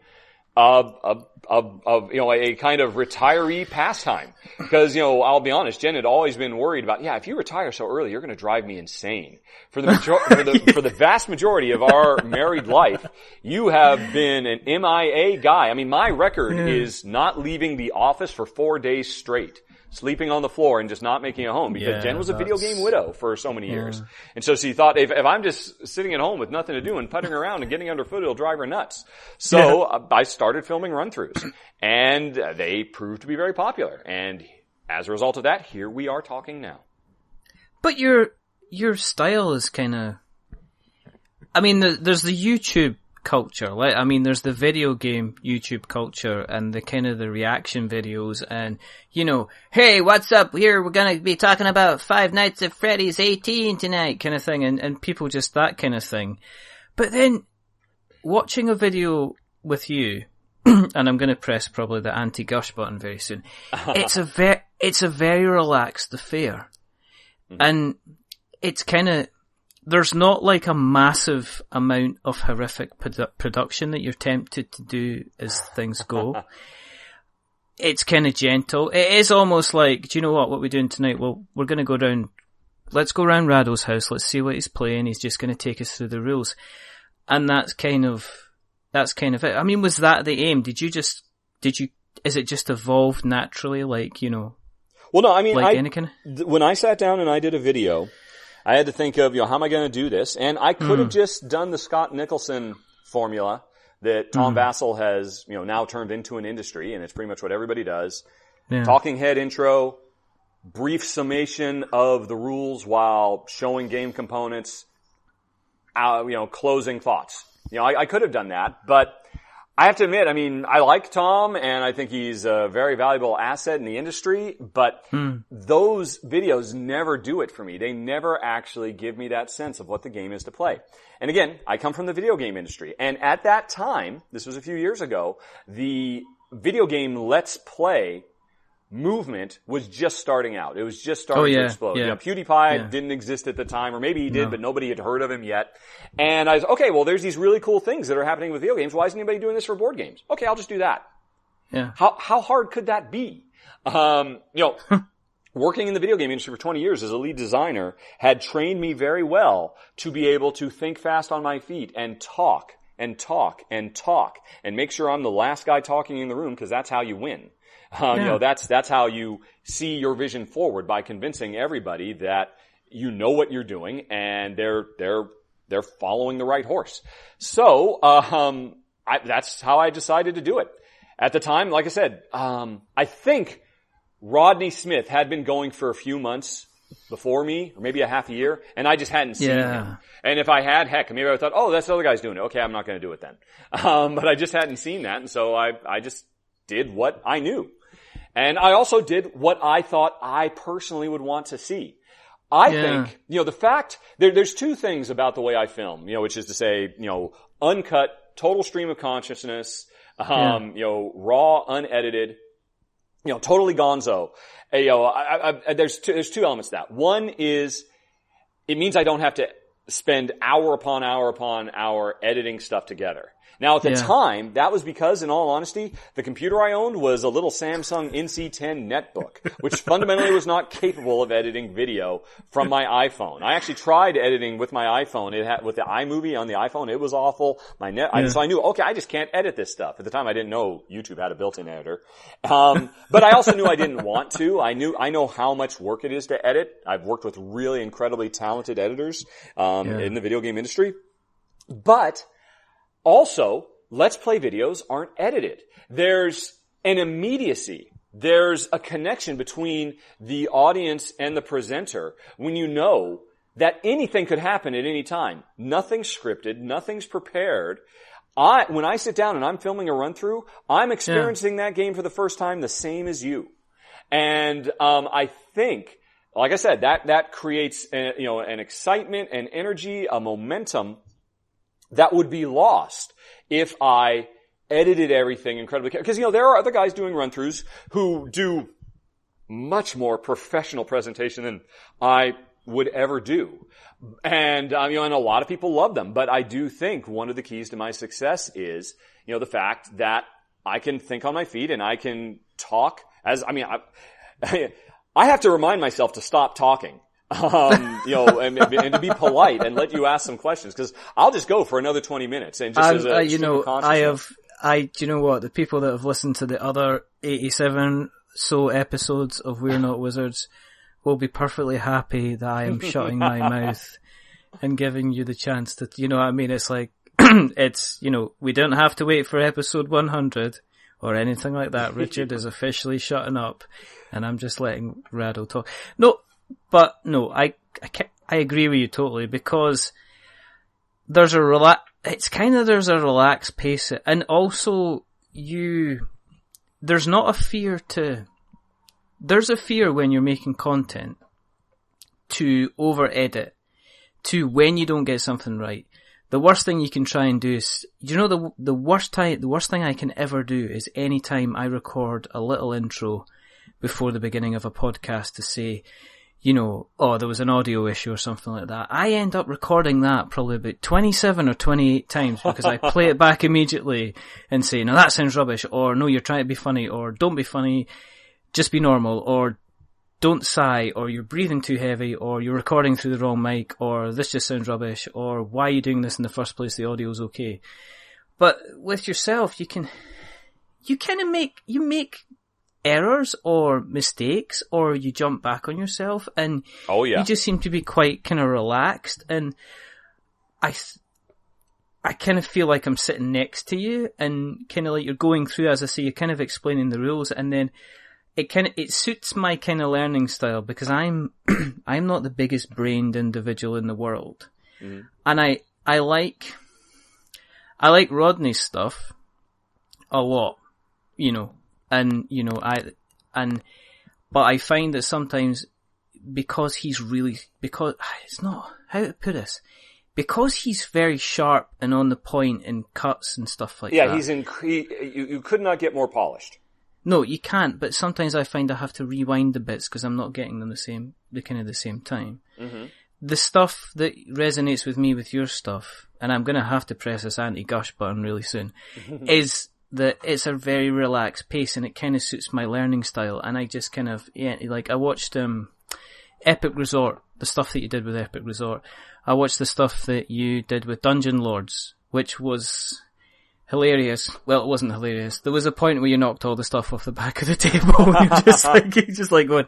a kind of retiree pastime. Because, I'll be honest, Jen had always been worried about, if you retire so early, you're going to drive me insane. For the vast majority of our married life, you have been an MIA guy. I mean, my record is not leaving the office for 4 days straight. Sleeping on the floor and just not making a home because Jen was a video game widow for so many years. And so she thought if I'm just sitting at home with nothing to do and putting around and getting underfoot, it'll drive her nuts. So I started filming run-throughs and they proved to be very popular. And as a result of that, here we are talking now. But your style is kind of, there's the YouTube culture. There's the video game YouTube culture and the kind of the reaction videos and, hey, what's up here? We're going to be talking about Five Nights at Freddy's 18 tonight kind of thing and people just that kind of thing. But then watching a video with you, and I'm going to press probably the anti-gush button very soon. It's a very relaxed affair. And it's kind of, there's not like a massive amount of horrific production that you're tempted to do as things go. It's kind of gentle. It is almost like, do you know what we're doing tonight? Well, we're going to go down, let's go around Rahdo's house. Let's see what he's playing. He's just going to take us through the rules. And that's kind of it. Was that the aim? Is it just evolved naturally? Well, no, when I sat down and I did a video, I had to think of, how am I going to do this? And I could have just done the Scott Nicholson formula that Tom Vassell has, now turned into an industry, and it's pretty much what everybody does. Yeah. Talking head intro, brief summation of the rules while showing game components, closing thoughts. I could have done that, but I have to admit, I like Tom, and I think he's a very valuable asset in the industry, but those videos never do it for me. They never actually give me that sense of what the game is to play. And again, I come from the video game industry, and at that time, this was a few years ago, the video game Let's Play movement was just starting out. It was just starting to explode. PewDiePie didn't exist at the time, or maybe he did, but nobody had heard of him yet. And I was, okay, well, there's these really cool things that are happening with video games. Why isn't anybody doing this for board games? Okay, I'll just do that. Yeah. How hard could that be? Working in the video game industry for 20 years as a lead designer had trained me very well to be able to think fast on my feet and talk and talk and talk and make sure I'm the last guy talking in the room because that's how you win. That's how you see your vision forward, by convincing everybody that you know what you're doing and they're following the right horse. So, that's how I decided to do it. At the time, like I said, I think Rodney Smith had been going for a few months before me, or maybe a half a year, and I just hadn't seen him. And if I had, maybe I thought, that's the other guy's doing it. Okay, I'm not going to do it then. But I just hadn't seen that, and so I just did what I knew. And I also did what I thought I personally would want to see. I think, the fact, there's two things about the way I film, which is to say, uncut, total stream of consciousness, Raw, unedited, totally gonzo. There's two elements to that. One is, it means I don't have to spend hour upon hour editing stuff together. Now, at the time, that was because, in all honesty, the computer I owned was a little Samsung NC10 netbook, which fundamentally was not capable of editing video from my iPhone. I actually tried editing with my iPhone. With the iMovie on the iPhone, it was awful. So I knew, okay, I just can't edit this stuff. At the time, I didn't know YouTube had a built-in editor. But I also knew I didn't want to. I know how much work it is to edit. I've worked with really incredibly talented editors, in the video game industry. But, also, Let's Play videos aren't edited. There's an immediacy. There's a connection between the audience and the presenter when you know that anything could happen at any time. Nothing's scripted. Nothing's prepared. When I sit down and I'm filming a run-through, I'm experiencing that game for the first time the same as you. And I think, like I said, that creates an excitement, an energy, a momentum that would be lost if I edited everything incredibly carefully. Because, there are other guys doing run-throughs who do much more professional presentation than I would ever do. And, and a lot of people love them. But I do think one of the keys to my success is, the fact that I can think on my feet and I can talk I have to remind myself to stop talking. And to be polite and let you ask some questions, because I'll just go for another 20 minutes and just as a do you know what? The people that have listened to the other 87 so episodes of We're Not Wizards will be perfectly happy that I am shutting my mouth and giving you the chance to, it's like, we don't have to wait for episode 100 or anything like that. Richard is officially shutting up and I'm just letting Rahdo talk. I agree with you totally, because there's a relaxed pace, and also there's not a fear there's a fear when you're making content to over edit, to when you don't get something right. The worst thing you can try and do is, the worst thing I can ever do is anytime I record a little intro before the beginning of a podcast to say, there was an audio issue or something like that. I end up recording that probably about 27 or 28 times because I play it back immediately and say, no, that sounds rubbish, or no, you're trying to be funny, or don't be funny, just be normal, or don't sigh, or you're breathing too heavy, or you're recording through the wrong mic, or this just sounds rubbish, or why are you doing this in the first place? The audio's okay. But with yourself, you make errors or mistakes, or you jump back on yourself, and you just seem to be quite kind of relaxed, and I kind of feel like I'm sitting next to you, and kind of like you're going through, as I say, you're kind of explaining the rules, and then it suits my kind of learning style, because I'm not the biggest brained individual in the world, and I like Rodney's stuff a lot, but I find that sometimes because it's not, how to put this, because he's very sharp and on the point in cuts and stuff like that. You could not get more polished. No, you can't, but sometimes I find I have to rewind the bits because I'm not getting them the same time. Mm-hmm. The stuff that resonates with me with your stuff, and I'm going to have to press this anti-gush button really soon, is that it's a very relaxed pace, and it kind of suits my learning style, and I just kind of, I watched Epic Resort, the stuff that you did with Epic Resort. I watched the stuff that you did with Dungeon Lords, which was hilarious. Well, it wasn't hilarious. There was a point where you knocked all the stuff off the back of the table, and you're just like going,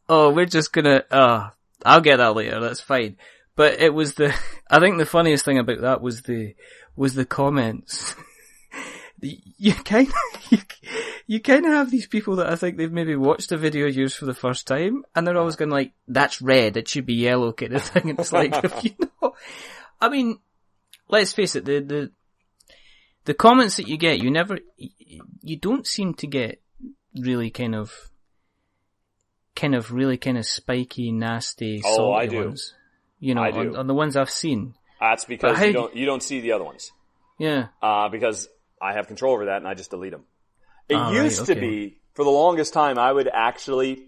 oh, we're just gonna, I'll get that later, that's fine. But it was I think the funniest thing about that was the comments. You kind of have these people that I think they've maybe watched a video of yours for the first time, and they're always going like, that's red, it should be yellow kind of thing. And it's like, I mean, let's face it, the comments that you get, you don't seem to get really kind of really kind of spiky, nasty, salty ones. I do. On the ones I've seen. That's because you don't see the other ones. Yeah. Because I have control over that and I just delete them. It used to be, for the longest time, I would actually,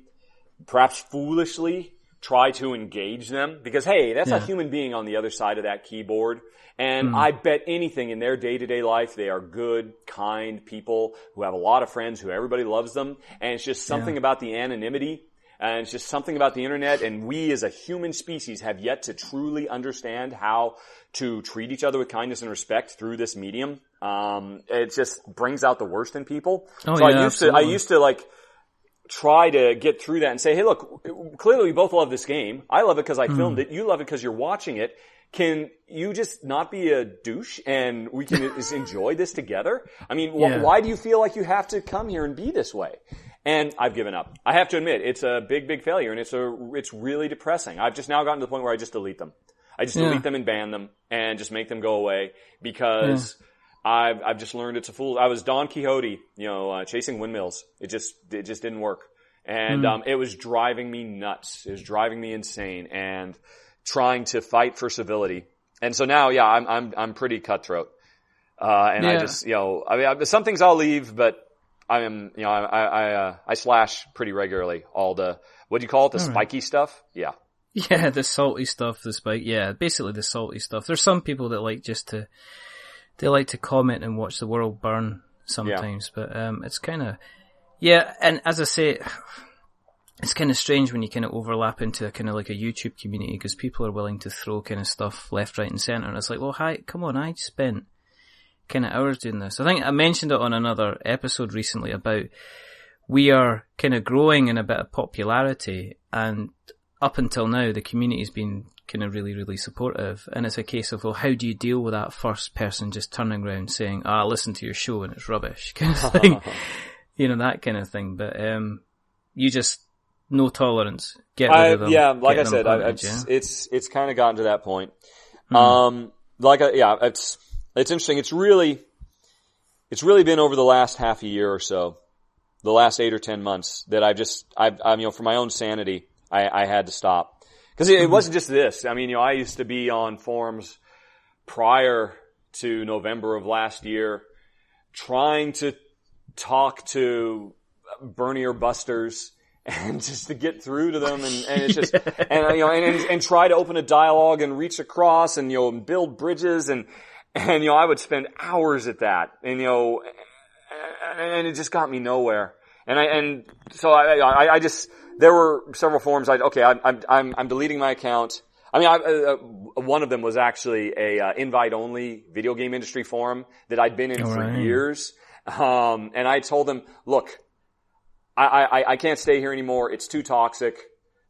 perhaps foolishly, try to engage them because, hey, that's a human being on the other side of that keyboard. And I bet anything in their day-to-day life, they are good, kind people who have a lot of friends, who everybody loves them. And it's just something about the anonymity. And it's just something about the internet. And we as a human species have yet to truly understand how to treat each other with kindness and respect through this medium. It just brings out the worst in people. Oh, so yeah, I used to like try to get through that and say, hey, look, clearly we both love this game. I love it because I filmed it. You love it because you're watching it. Can you just not be a douche and we can just enjoy this together? I mean, why do you feel like you have to come here and be this way? And I've given up. I have to admit, it's a big, big failure and it's really depressing. I've just now gotten to the point where I just delete them. I just delete them and ban them and just make them go away because I've just learned it's a fool. I was Don Quixote, chasing windmills. It just didn't work. And, it was driving me nuts. It was driving me insane and trying to fight for civility. And so now, I'm pretty cutthroat. I just, some things I'll leave, but I am, I slash pretty regularly all the, what do you call it? The spiky stuff? Yeah. Yeah, the salty stuff, basically the salty stuff. There's some people that like they like to comment and watch the world burn sometimes, but it's kind of, and as I say, it's kind of strange when you kind of overlap into a kind of like a YouTube community because people are willing to throw kind of stuff left, right and centre and it's like, well, come on, I spent kind of hours doing this. I think I mentioned it on another episode recently about we are kind of growing in a bit of popularity and up until now the community's been kind of really, really supportive and it's a case of, well, how do you deal with that first person just turning around saying, I listen to your show and it's rubbish kind of thing, that kind of thing. But you just no tolerance. Get rid of them. Yeah, like I said, it's kind of gotten to that point. It's interesting. It's really been over the last half a year or so, the last 8 or 10 months that I'm for my own sanity, I had to stop. Cause it wasn't just this. I mean, I used to be on forums prior to November of last year trying to talk to Bernier busters and just to get through to them and it's just, and try to open a dialogue and reach across and, build bridges and I would spend hours at that and, and it just got me nowhere. So I just, there were several forums I'm deleting my account. I mean, one of them was actually a invite only video game industry forum that I'd been in for years. And I told them, look, I can't stay here anymore. It's too toxic.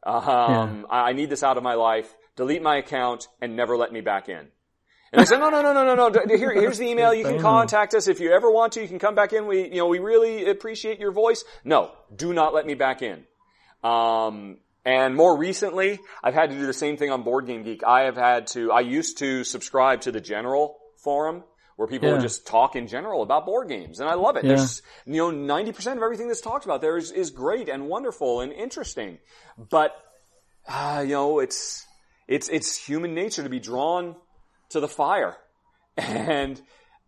I need this out of my life. Delete my account and never let me back in. And I said, no. Here's the email. You can contact us if you ever want to. You can come back in. We really appreciate your voice. No, do not let me back in. And more recently, I've had to do the same thing on Boardgame Geek. I used to subscribe to the general forum where people would just talk in general about board games. And I love it. Yeah. There's, 90% of everything that's talked about there is great and wonderful and interesting. But, it's human nature to be drawn to the fire. And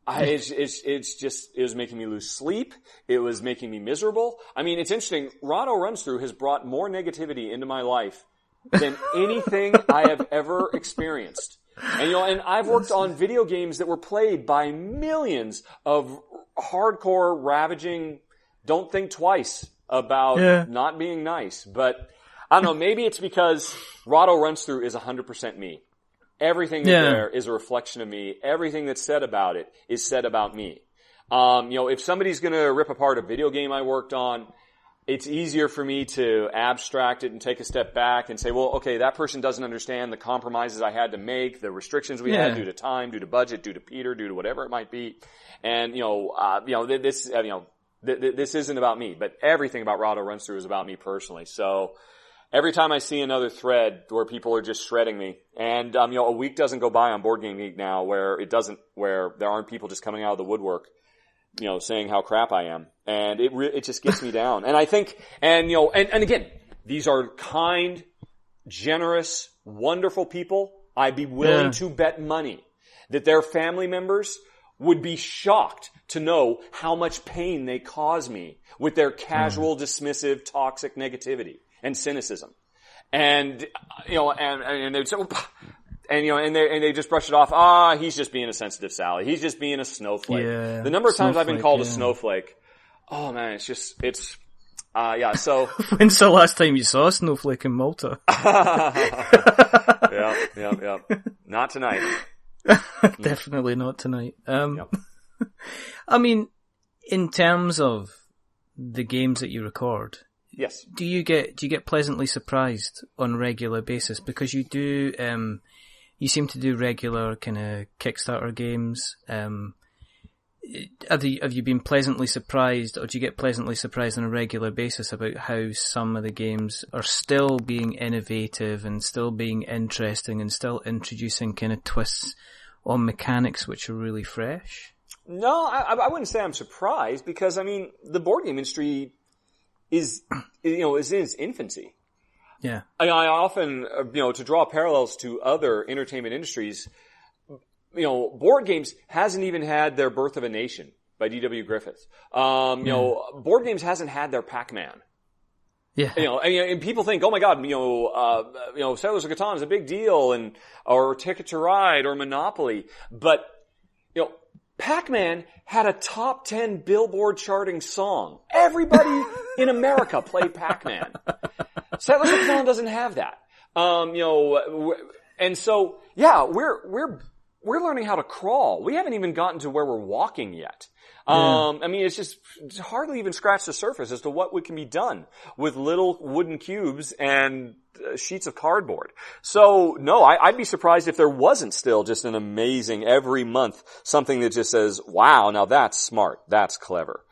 it was making me lose sleep. It was making me miserable. I mean, it's interesting. Rahdo Runs Through has brought more negativity into my life than anything I have ever experienced. And I've worked on video games that were played by millions of hardcore, ravaging, don't think twice about not being nice. But I don't know, maybe it's because Rahdo Runs Through is 100% me. Everything there is a reflection of me. Everything that's said about it is said about me. If somebody's gonna rip apart a video game I worked on, it's easier for me to abstract it and take a step back and say, well, okay, that person doesn't understand the compromises I had to make, the restrictions we had due to time, due to budget, due to Peter, due to whatever it might be. And, this isn't about me, but everything about Rahdo Runs Through is about me personally. So, every time I see another thread where people are just shredding me, and a week doesn't go by on Boardgame Geek now where there aren't people just coming out of the woodwork, saying how crap I am, and it just gets me down. And I think, and again, these are kind, generous, wonderful people. I'd be willing to bet money that their family members would be shocked to know how much pain they cause me with their casual, dismissive, toxic negativity and cynicism. And, and they'd say, and they just brush it off. He's just being a sensitive Sally. He's just being a snowflake. Yeah, the number of times I've been called a snowflake, oh man, so. When's the last time you saw a snowflake in Malta? Yeah. Not tonight. Definitely not tonight. I mean, in terms of the games that you record, yes. Do you get pleasantly surprised on a regular basis? Because you do, you seem to do regular kind of Kickstarter games. Have you been pleasantly surprised, or do you get pleasantly surprised on a regular basis about how some of the games are still being innovative and still being interesting and still introducing kind of twists on mechanics which are really fresh? No, I wouldn't say I'm surprised, because I mean the board game industry is in its infancy. Yeah. I often, to draw parallels to other entertainment industries, board games hasn't even had their Birth of a Nation by D.W. Griffith. Board games hasn't had their Pac-Man. Yeah. And people think, oh my God, Settlers of Catan is a big deal, or Ticket to Ride, or Monopoly. But, Pac-Man had a top 10 Billboard charting song. Everybody in America played Pac-Man. Settlers of Catan doesn't have that. And so, yeah, we're learning how to crawl. We haven't even gotten to where we're walking yet. I mean, it's hardly even scratched the surface as to what can be done with little wooden cubes and sheets of cardboard. So, no, I'd be surprised if there wasn't still just an amazing, every month, something that just says, wow, now that's smart, that's clever.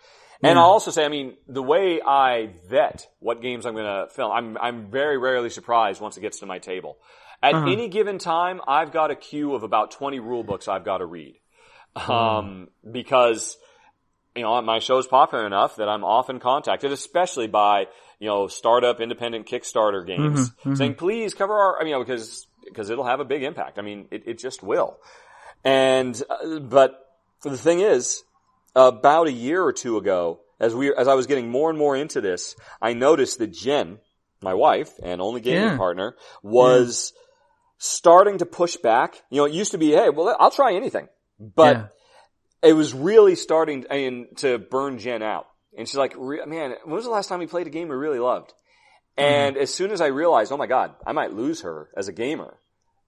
And I'll also say, I mean, the way I vet what games I'm going to film, I'm very rarely surprised once it gets to my table. At any given time, I've got a queue of about 20 rule books I've got to read. Because, my show's popular enough that I'm often contacted, especially by, startup independent Kickstarter games, saying, please cover our, because it'll have a big impact. I mean, it just will. And, but the thing is, about a year or two ago, as I was getting more and more into this, I noticed that Jen, my wife and only gaming partner, was starting to push back. It used to be, hey, well, I'll try anything. But it was really starting to burn Jen out. And she's like, man, when was the last time we played a game we really loved? And as soon as I realized, oh my God, I might lose her as a gamer,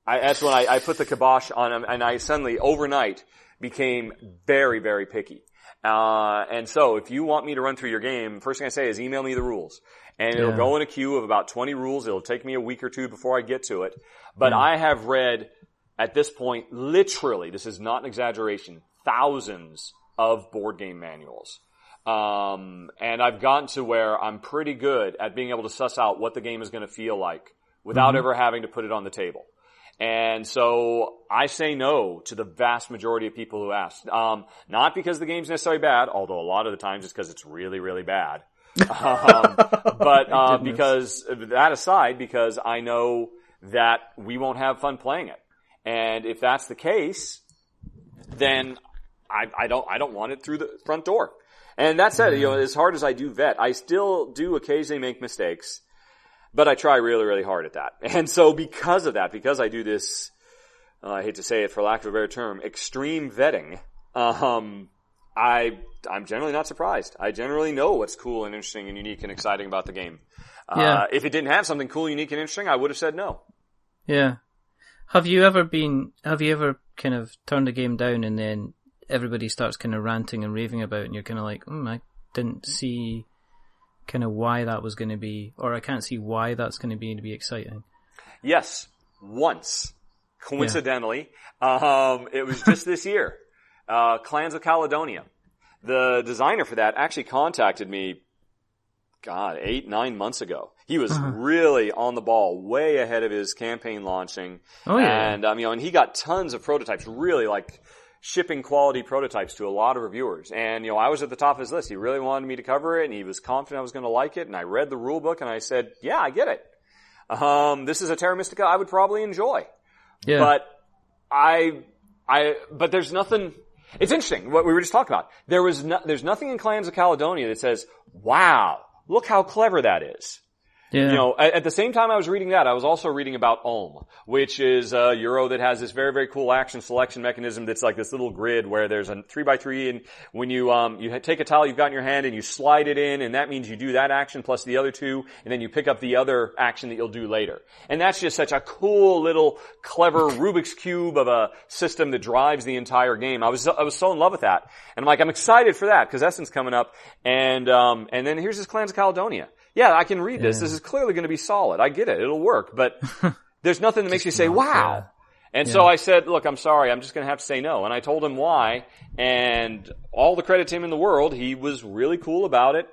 that's when I put the kibosh on him, and I suddenly, overnight, became very, very picky. And so if you want me to run through your game, first thing I say is email me the rules. And it'll go in a queue of about 20 rules. It'll take me a week or two before I get to it. But I have read, at this point, literally, this is not an exaggeration, thousands of board game manuals. And I've gotten to where I'm pretty good at being able to suss out what the game is going to feel like without ever having to put it on the table. And so I say no to the vast majority of people who ask. Not because the game's necessarily bad, although a lot of the times it's because it's really, really bad. But because that aside, because I know that we won't have fun playing it. And if that's the case, then I don't want it through the front door. And that said, as hard as I do vet, I still do occasionally make mistakes. But I try really, really hard at that. And so because of that, because I do this, I hate to say it for lack of a better term, extreme vetting, I'm generally not surprised. I generally know what's cool and interesting and unique and exciting about the game. If it didn't have something cool, unique, and interesting, I would have said no. Yeah. Have you ever kind of turned a game down and then everybody starts kind of ranting and raving about it and you're kind of like, I didn't see kind of why that was going to be, or I can't see why that's going to be exciting? Yes, once. Coincidentally. It was just this year. Clans of Caledonia. The designer for that actually contacted me, 8-9 months ago. He was really on the ball, way ahead of his campaign launching. Oh, yeah. And, and he got tons of prototypes, really shipping quality prototypes to a lot of reviewers. And, I was at the top of his list. He really wanted me to cover it, and he was confident I was going to like it. And I read the rule book, and I said, yeah, I get it. This is a Terra Mystica I would probably enjoy. Yeah. But but there's nothing, It's interesting what we were just talking about. There's nothing in Clans of Caledonia that says, wow, look how clever that is. Yeah. You know, at the same time I was reading that, I was also reading about Ohm, which is a Euro that has this very, very cool action selection mechanism that's like this little grid where there's a 3x3, and when you take a tile you've got in your hand and you slide it in, and that means you do that action plus the other two, and then you pick up the other action that you'll do later. And that's just such a cool little clever Rubik's Cube of a system that drives the entire game. I was so in love with that. And I'm like, I'm excited for that because Essen's coming up, and then here's this Clans of Caledonia. Yeah, I can read this. This is clearly going to be solid. I get it. It'll work. But there's nothing that makes you say, wow. And so I said, look, I'm sorry. I'm just going to have to say no. And I told him why. And all the credit to him in the world. He was really cool about it.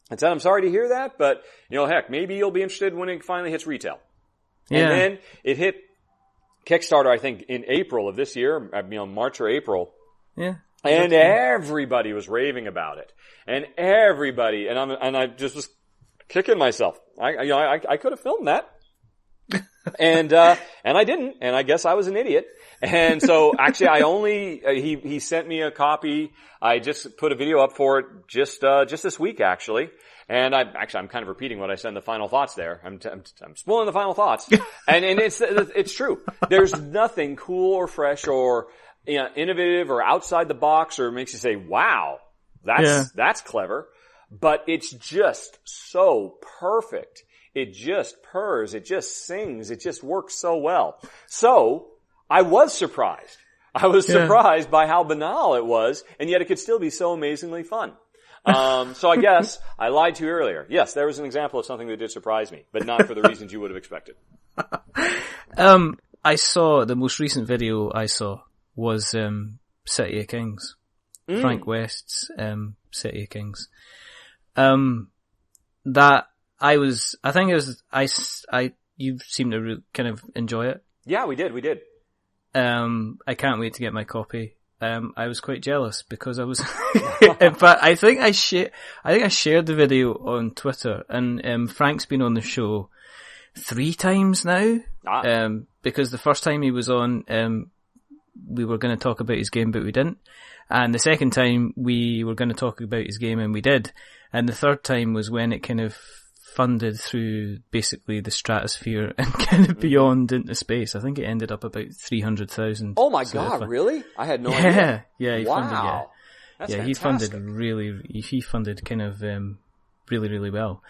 I said, I'm sorry to hear that. But, you know, heck, maybe you'll be interested when it finally hits retail. Yeah. And then it hit Kickstarter, I think, in April of this year. You know, March or April. Yeah. And everybody was raving about it. And everybody. And I just was kicking myself. I could have filmed that. And I didn't. And I guess I was an idiot. And so actually he sent me a copy. I just put a video up for it just this week actually. And I'm kind of repeating what I said in the final thoughts there. I'm spoiling the final thoughts. and it's true. There's nothing cool or fresh or, you know, innovative or outside the box or makes you say, wow, that's clever. But it's just so perfect. It just purrs. It just sings. It just works so well. So I was surprised. I was surprised by how banal it was, and yet it could still be so amazingly fun. So I guess I lied to you earlier. Yes, there was an example of something that did surprise me, but not for the reasons you would have expected. I saw the most recent video I saw was City of Kings. Frank West's City of Kings. That you seem to kind of enjoy it. Yeah, we did. I can't wait to get my copy. I was quite jealous because I was, in fact, I think I shared the video on Twitter, and Frank's been on the show 3 times now. Because the first time he was on, we were going to talk about his game, but we didn't. And the second time we were going to talk about his game and we did. And the third time was when it kind of funded through basically the stratosphere and kind of beyond into space. I think it ended up about 300,000. Oh my God, really? I had no idea. Yeah, he funded, That's fantastic. He funded kind of, really, really well.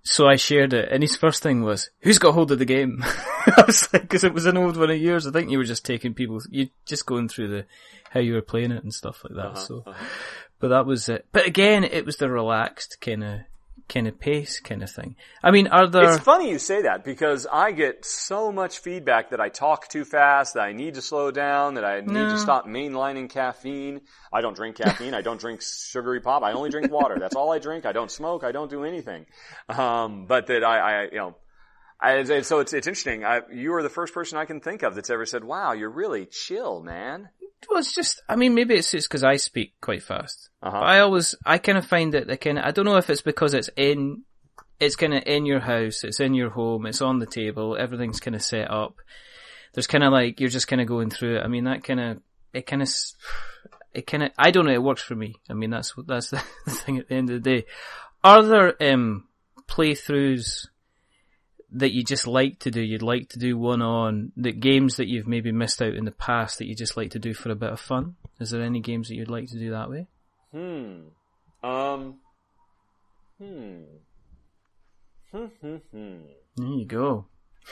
So I shared it, and his first thing was, who's got hold of the game? I was like, cause it was an old one of yours. I think you were just taking you just going through how you were playing it and stuff like that. But that was it. But again, it was the relaxed kind of pace kind of thing. I mean, It's funny you say that because I get so much feedback that I talk too fast, that I need to slow down, that I need to stop mainlining caffeine. I don't drink caffeine. I don't drink sugary pop. I only drink water. That's all I drink. I don't smoke. I don't do anything. But that so it's interesting. You are the first person I can think of that's ever said, wow, you're really chill, man. Well, it's just, I mean, maybe it's just because I speak quite fast. But I kind of find that I don't know if it's because it's kind of in your house, it's in your home, it's on the table, everything's kind of set up. There's kind of like, you're just kind of going through it. I mean, I don't know, it works for me. I mean, that's the thing at the end of the day. Are there, playthroughs that you just like to do, you'd like to do games that you've maybe missed out in the past that you just like to do for a bit of fun? Is there any games that you'd like to do that way? There you go.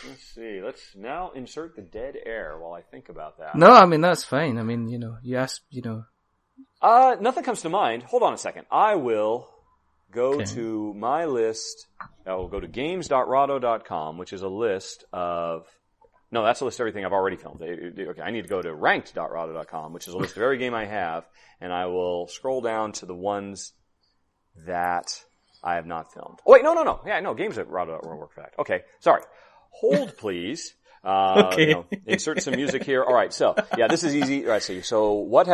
Let's see. Let's now insert the dead air while I think about that. No, I mean, that's fine. I mean, you asked, nothing comes to mind. Hold on a second. I will go to my list. I will go to games.rahdo.com, which is a list of... No, that's a list of everything I've already filmed. Okay, I need to go to ranked.rahdo.com, which is a list of every game I have, and I will scroll down to the ones that I have not filmed. Oh, wait, no. Yeah, no, games.rahdo won't work for that. Okay, sorry. Hold, please. Okay. Insert some music here. All right, so, yeah, this is easy. All right, so what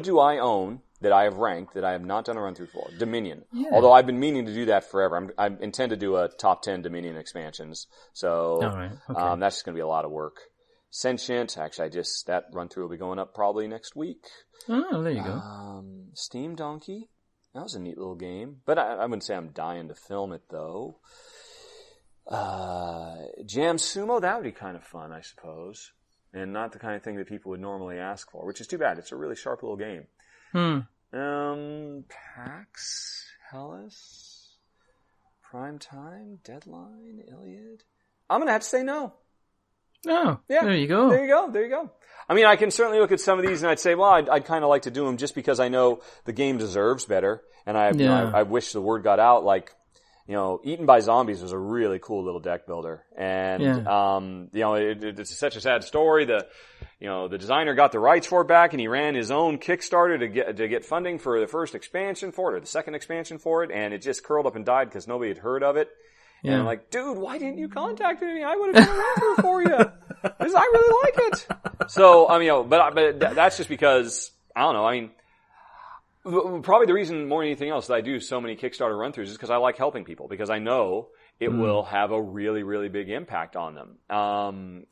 do I own that I have ranked that I have not done a run through for? Dominion. Yeah. Although I've been meaning to do that forever. I intend to do a top 10 Dominion expansions. So, that's just going to be a lot of work. Sentient. Actually, that run through will be going up probably next week. Oh, there you go. Steam Donkey. That was a neat little game. But I wouldn't say I'm dying to film it, though. Jam Sumo, that would be kind of fun, I suppose. And not the kind of thing that people would normally ask for, which is too bad. It's a really sharp little game. PAX, Hellas, Primetime, Deadline, Iliad. I'm going to have to say no. Oh, yeah. There you go. There you go. I mean, I can certainly look at some of these and I'd say, well, I'd kind of like to do them just because I know the game deserves better. And I wish the word got out. Like, Eaten by Zombies was a really cool little deck builder. And, it's such a sad story. The designer got the rights for it back and he ran his own Kickstarter to get funding for the first expansion for it or the second expansion for it. And it just curled up and died because nobody had heard of it. Yeah. And I'm like, dude, why didn't you contact me? I would have done a run for you. Because I really like it. So, but that's just because, I don't know, probably the reason more than anything else that I do so many Kickstarter run-throughs is because I like helping people, because I know it will have a really, really big impact on them.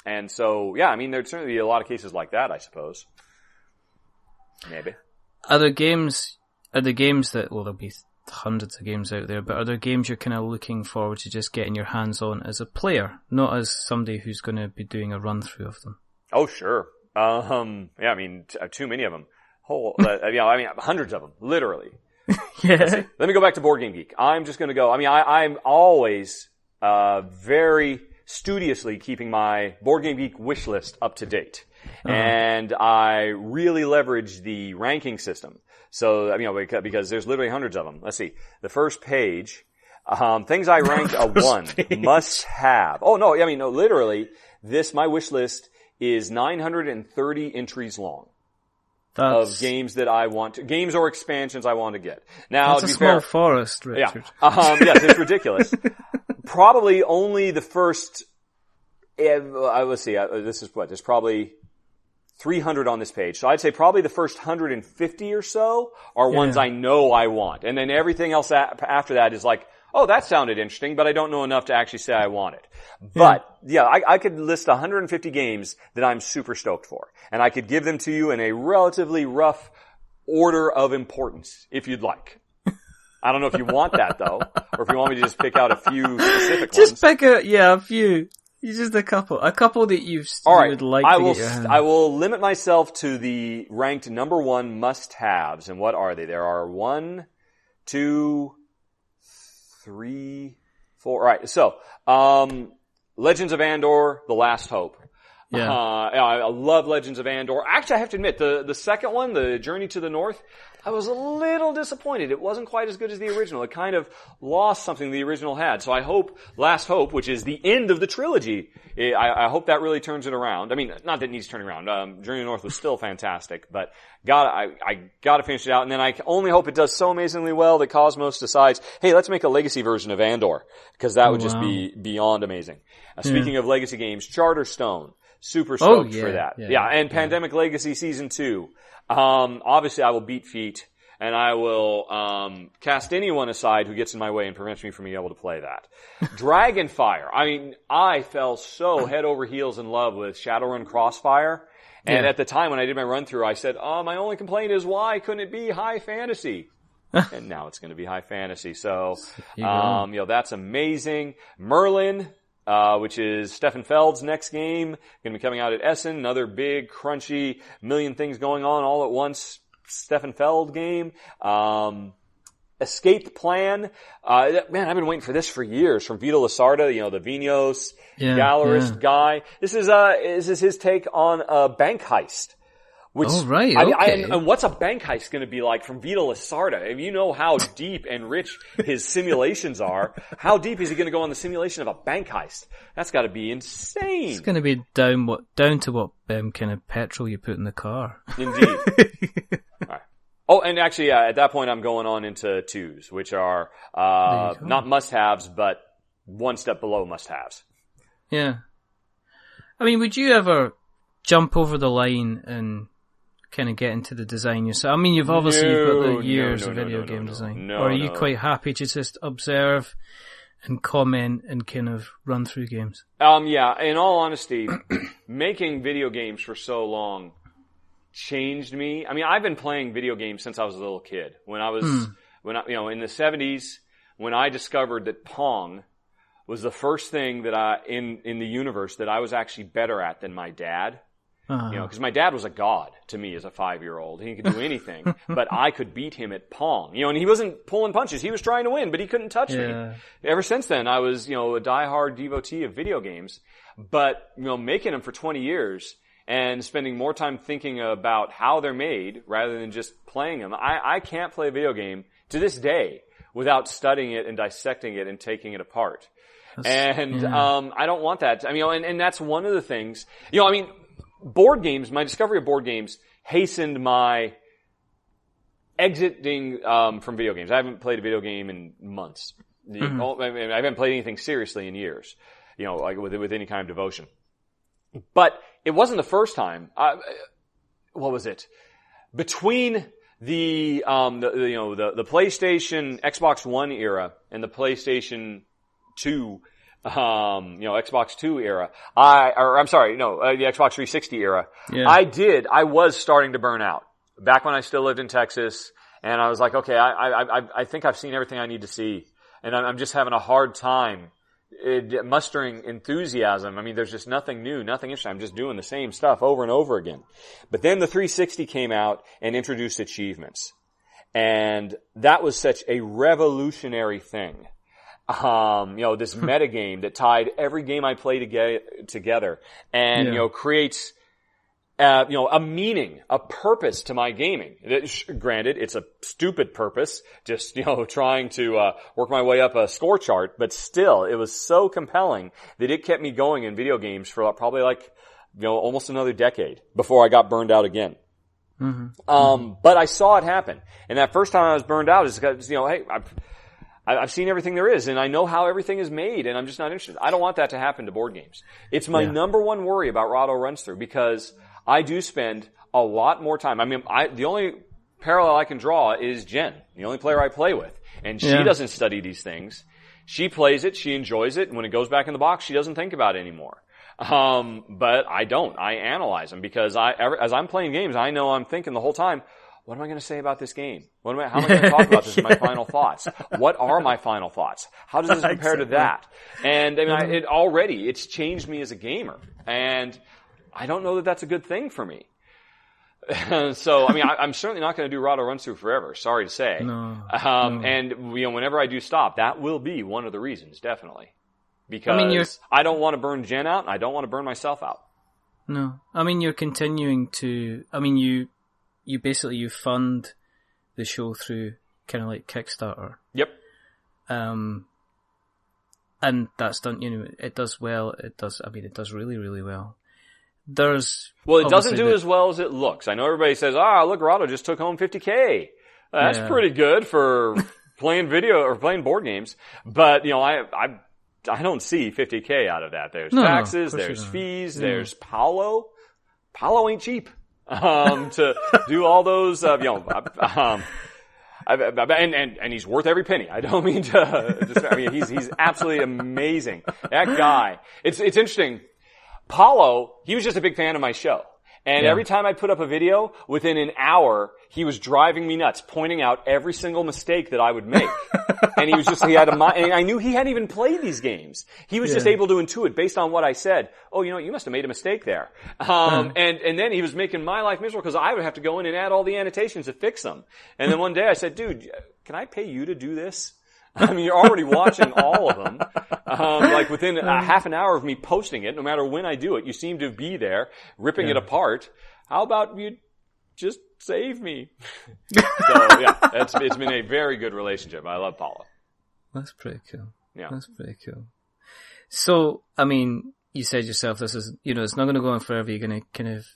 And so, yeah, there'd certainly be a lot of cases like that, I suppose. Maybe. Are there games that, well, there'll be hundreds of games out there, but are there games you're kind of looking forward to just getting your hands on as a player, not as somebody who's going to be doing a run through of them? Oh, sure. Too many of them. Hundreds of them, literally. Yeah. Let me go back to Board Game Geek. I'm just going to go. I'm always very studiously keeping my Board Game Geek wish list up to date. And I really leverage the ranking system. So, because there's literally hundreds of them. Let's see. The first page, things I ranked a 1, must have. Oh, no, literally, my wish list is 930 entries long. Of games that I want to, games or expansions I want to get. Now, that's a small forest, Richard. Yeah. Yes, it's ridiculous. Probably only the first, let's see, there's probably 300 on this page. So I'd say probably the first 150 or so are ones I know I want. And then everything else after that is like, oh, that sounded interesting, but I don't know enough to actually say I want it. But, I could list 150 games that I'm super stoked for. And I could give them to you in a relatively rough order of importance, if you'd like. I don't know if you want that, though, or if you want me to just pick out a few specific ones. Just pick a few. Just a couple that you would like to get your hand on. I will limit myself to the ranked number 1 must-haves. And what are they? There are 1, 2, 3, 4. All right. So, Legends of Andor, The Last Hope. Yeah. I love Legends of Andor. Actually, I have to admit, the second one, The Journey to the North, I was a little disappointed. It wasn't quite as good as the original. It kind of lost something the original had. So I hope Last Hope, which is the end of the trilogy, I hope that really turns it around. Not that it needs turning around. Journey to the North was still fantastic, but I gotta finish it out. And then I only hope it does so amazingly well that Cosmos decides, hey, let's make a legacy version of Andor, because that would just be beyond amazing. Speaking of legacy games, Charterstone. Super stoked for that. Yeah, and Pandemic Legacy Season 2. Obviously I will beat feet, and I will cast anyone aside who gets in my way and prevents me from being able to play that. Dragonfire. I fell so head over heels in love with Shadowrun Crossfire, and at the time when I did my run through, I said, my only complaint is why couldn't it be high fantasy? And now it's going to be high fantasy. So, that's amazing. Merlin. Which is Stefan Feld's next game, going to be coming out at Essen, another big, crunchy, million things going on all at once Stefan Feld game. Escape Plan. I've been waiting for this for years from Vito Lasarda, the Vinos gallerist guy. This is his take on a bank heist. Which, right, okay. And what's a bank heist going to be like from Vito Lasarda? If you know how deep and rich his simulations are, how deep is he going to go on the simulation of a bank heist? That's got to be insane. It's going to be down to what kind of petrol you put in the car. Indeed. All right. Oh, and actually, at that point, I'm going on into 2s, which are not must-haves, but one step below must-haves. Yeah. Would you ever jump over the line and kind of get into the design yourself? You've obviously got the years of video game design. Or are you quite happy to just observe and comment and kind of run through games. Yeah, in all honesty, making video games for so long changed me. I mean, I've been playing video games since I was a little kid. When I, in the 70s, when I discovered that Pong was the first thing that in the universe that I was actually better at than my dad. Because my dad was a god to me as a 5-year-old. He could do anything, but I could beat him at Pong. And he wasn't pulling punches. He was trying to win, but he couldn't touch me. Ever since then, I was, a diehard devotee of video games. But, making them for 20 years and spending more time thinking about how they're made rather than just playing them. I can't play a video game to this day without studying it and dissecting it and taking it apart. I don't want that. And that's one of the things, board games, my discovery of board games hastened my exiting from video games. I haven't played a video game in months. I haven't played anything seriously in years, like with any kind of devotion. But it wasn't the first time. What was it? Between the PlayStation Xbox One era and the PlayStation 2 Xbox 2 era. The Xbox 360 era. Yeah. I was starting to burn out. Back when I still lived in Texas, and I was like, okay, I think I've seen everything I need to see. And I'm just having a hard time mustering enthusiasm. I mean, there's just nothing new, nothing interesting. I'm just doing the same stuff over and over again. But then the 360 came out and introduced achievements. And that was such a revolutionary thing. This metagame that tied every game I play together and, creates, a meaning, a purpose to my gaming. Granted, it's a stupid purpose, just, trying to, work my way up a score chart, but still, it was so compelling that it kept me going in video games for probably almost another decade before I got burned out again. But I saw it happen. And that first time I was burned out is because, hey, I've seen everything there is, and I know how everything is made, and I'm just not interested. I don't want that to happen to board games. It's my number one worry about Rahdo Runs Through, because I do spend a lot more time. I mean, the only parallel I can draw is Jen, the only player I play with, and she doesn't study these things. She plays it, she enjoys it, and when it goes back in the box, she doesn't think about it anymore. But I don't. I analyze them, because as I'm playing games, I know I'm thinking the whole time, what am I going to say about this game? How am I going to talk about this in my final thoughts? What are my final thoughts? How does this compare to that? And it's changed me as a gamer. And I don't know that that's a good thing for me. So, I'm certainly not going to do Rahdo Runs Through forever. Sorry to say. No. And, whenever I do stop, that will be one of the reasons, definitely. Because I don't want to burn Jen out, and I don't want to burn myself out. No. You're continuing to, you fund the show through kind of like Kickstarter. Yep. And that's done, it does well. It does really, really well. It doesn't do as well as it looks. I know everybody says, look, Rahdo just took home $50K. That's pretty good for playing video or playing board games. But, I don't see $50K out of that. There's taxes, there's fees, there's Paolo. Paolo ain't cheap. To do all those, and he's worth every penny. I don't mean to, he's absolutely amazing. That guy. It's interesting. Paulo, he was just a big fan of my show. And every time I put up a video, within an hour, he was driving me nuts, pointing out every single mistake that I would make. And and I knew he hadn't even played these games. He was just able to intuit based on what I said. Oh, you must have made a mistake there. And then he was making my life miserable because I would have to go in and add all the annotations to fix them. And then one day I said, dude, can I pay you to do this? You're already watching all of them. Within a half an hour of me posting it, no matter when I do it, you seem to be there, ripping it apart. How about you just save me? It's been a very good relationship. I love Paula. That's pretty cool. Yeah. That's pretty cool. So, you said yourself, this is, it's not going to go on forever. You're going to kind of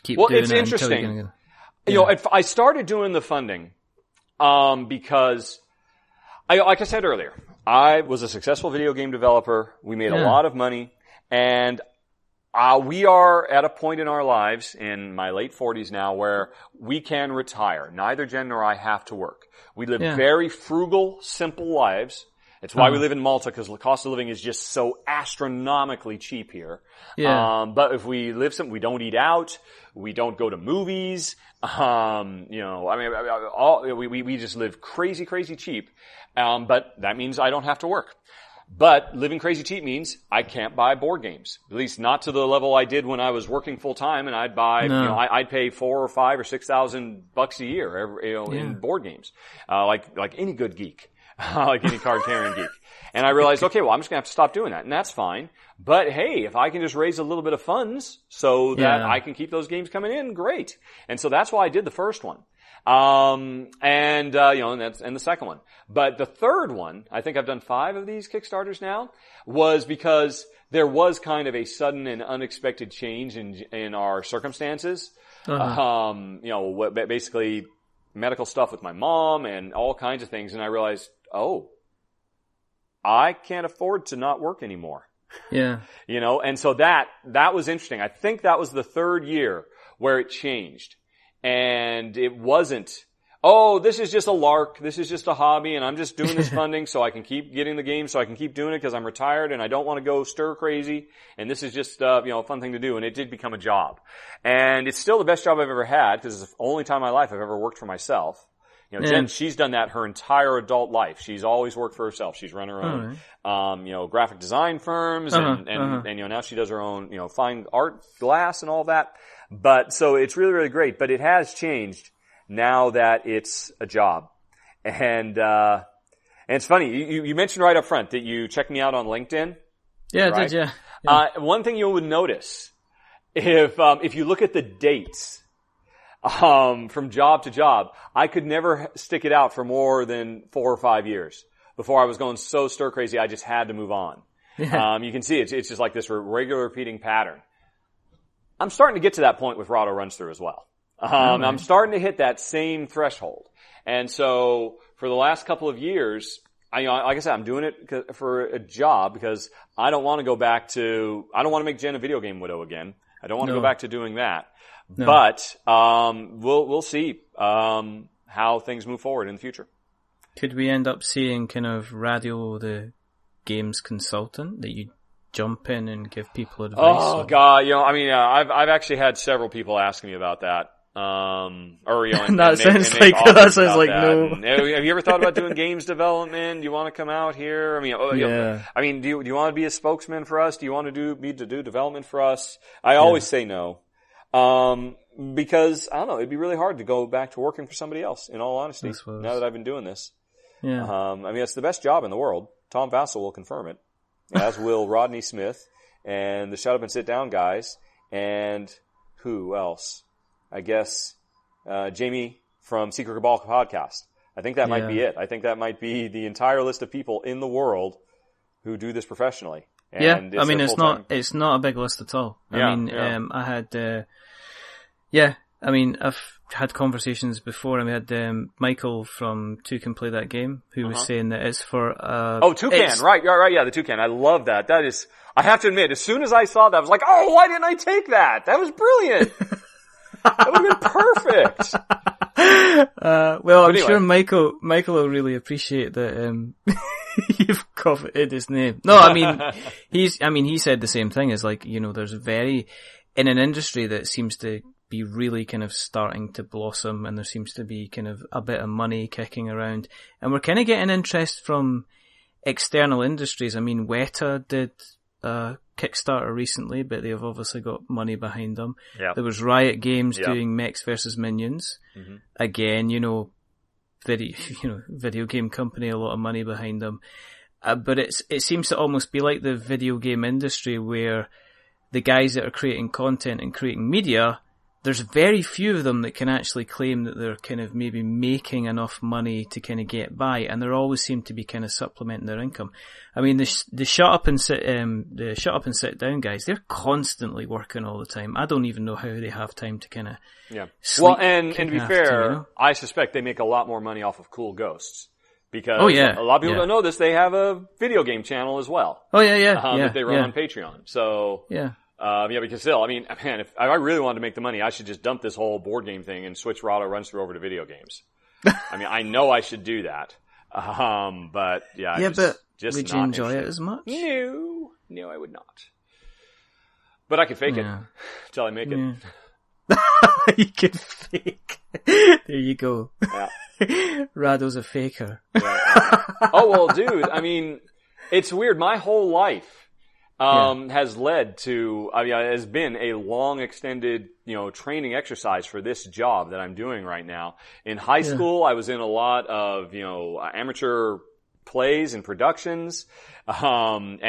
keep doing it. Well, it's interesting. I started doing the funding, because like I said earlier, I was a successful video game developer. We made a lot of money, and we are at a point in our lives, in my late 40s now, where we can retire. Neither Jen nor I have to work. We live very frugal, simple lives. It's why we live in Malta, because the cost of living is just so astronomically cheap here. Yeah. But if we live we don't eat out, we don't go to movies, we just live crazy, crazy cheap. But that means I don't have to work. But living crazy cheap means I can't buy board games. At least not to the level I did when I was working full time, and I'd buy, I'd pay $4,000 or $5,000 or $6,000 a year, in board games, like any good geek, like any card carrying geek. And I realized, okay, well, I'm just gonna have to stop doing that, and that's fine. But hey, if I can just raise a little bit of funds so that I can keep those games coming in, great. And so that's why I did the first one. And the second one. But the third one, I think I've done 5 of these Kickstarters now, was because there was kind of a sudden and unexpected change in our circumstances. Basically medical stuff with my mom and all kinds of things. And I realized, I can't afford to not work anymore. Yeah. And so that was interesting. I think that was the third year where it changed. And it wasn't, this is just a lark, this is just a hobby, and I'm just doing this funding so I can keep getting the game, so I can keep doing it because I'm retired and I don't want to go stir crazy, and this is just, a fun thing to do, and it did become a job. And it's still the best job I've ever had, because it's the only time in my life I've ever worked for myself. Jen, she's done that her entire adult life. She's always worked for herself. She's run her own, graphic design firms, and now she does her own, fine art glass and all that. But, so it's really, really great. But it has changed now that it's a job. And it's funny. You mentioned right up front that you checked me out on LinkedIn. Yeah, right? I did, yeah. One thing you would notice, if you look at the dates, from job to job, I could never stick it out for more than 4 or 5 years before I was going so stir crazy I just had to move on. Yeah. You can see it's just like this regular repeating pattern. I'm starting to get to that point with Rahdo Runs Through as well. I'm starting to hit that same threshold. And so for the last couple of years, like I said, I'm doing it for a job because I don't want to make Jen a video game widow again. I don't want to go back to doing that. No. But we'll see how things move forward in the future. Could we end up seeing kind of Rahdo the games consultant that you jump in and give people advice? Oh God, I've actually had several people asking me about that. That sounds like no. And, have you ever thought about doing games development? Do you want to come out here? Do you want to be a spokesman for us? Do you want to do development for us? I always say no. Because I don't know, it'd be really hard to go back to working for somebody else, in all honesty, now that I've been doing this. Yeah. It's the best job in the world. Tom Vassell will confirm it, as will Rodney Smith and the Shut Up and Sit Down guys, and who else? I guess, Jamie from Secret Cabal podcast. I think that might be it. I think that might be the entire list of people in the world who do this professionally. And it's not a big list at all. I've had conversations before. We had Michael from Two Can Play That Game, who was saying that it's for Toucan, right, yeah, the Toucan. I love that. That is, I have to admit, as soon as I saw that, I was like, why didn't I take that? That was brilliant. That would have been perfect. I'm sure Michael will really appreciate that you've coveted his name. No, he said the same thing. Is like, there's in an industry that seems to be really kind of starting to blossom, and there seems to be kind of a bit of money kicking around, and we're kind of getting interest from external industries. Weta did Kickstarter recently, but they've obviously got money behind them. Yep. There was Riot Games doing Mechs vs. Minions. Mm-hmm. Again, video game company, a lot of money behind them. But it seems to almost be like the video game industry, where the guys that are creating content and creating media, there's very few of them that can actually claim that they're kind of maybe making enough money to kind of get by, and they always seem to be kind of supplementing their income. The shut up and sit down guys, they're constantly working all the time. I don't even know how they have time to kind of sleep. Well, and to be fair, I suspect they make a lot more money off of Cool Ghosts. Because a lot of people don't know this, they have a video game channel as well. That they run on Patreon. So because still, if I really wanted to make the money, I should just dump this whole board game thing and switch Rahdo Runs Through over to video games. I know I should do that. Just would you not enjoy it interesting. as much? No, I would not. But I could fake it until I make it. You can fake. There you go. Yeah. Rahdo's a faker. Oh, well, dude, I mean, it's weird. My whole life has led to, has been a long extended, training exercise for this job that I'm doing right now. In high school, I was in a lot of, amateur plays and productions. And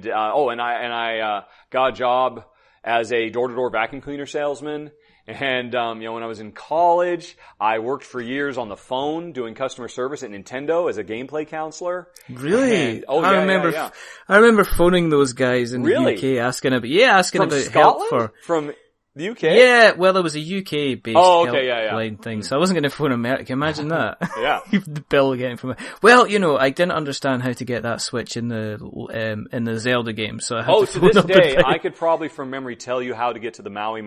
I got a job as a door-to-door vacuum cleaner salesman. And, when I was in college, I worked for years on the phone doing customer service at Nintendo as a gameplay counselor. Really? And, I remember phoning those guys in the UK asking about Scotland? help for... From the UK? Yeah, well, there was a UK-based helpline thing, Mm. so I wasn't going to phone America. Imagine that. Yeah. The bill getting from... Well, I didn't understand how to get that switch in the Zelda game, so I had to phone this up day, I could probably from memory tell you how to get to the Maui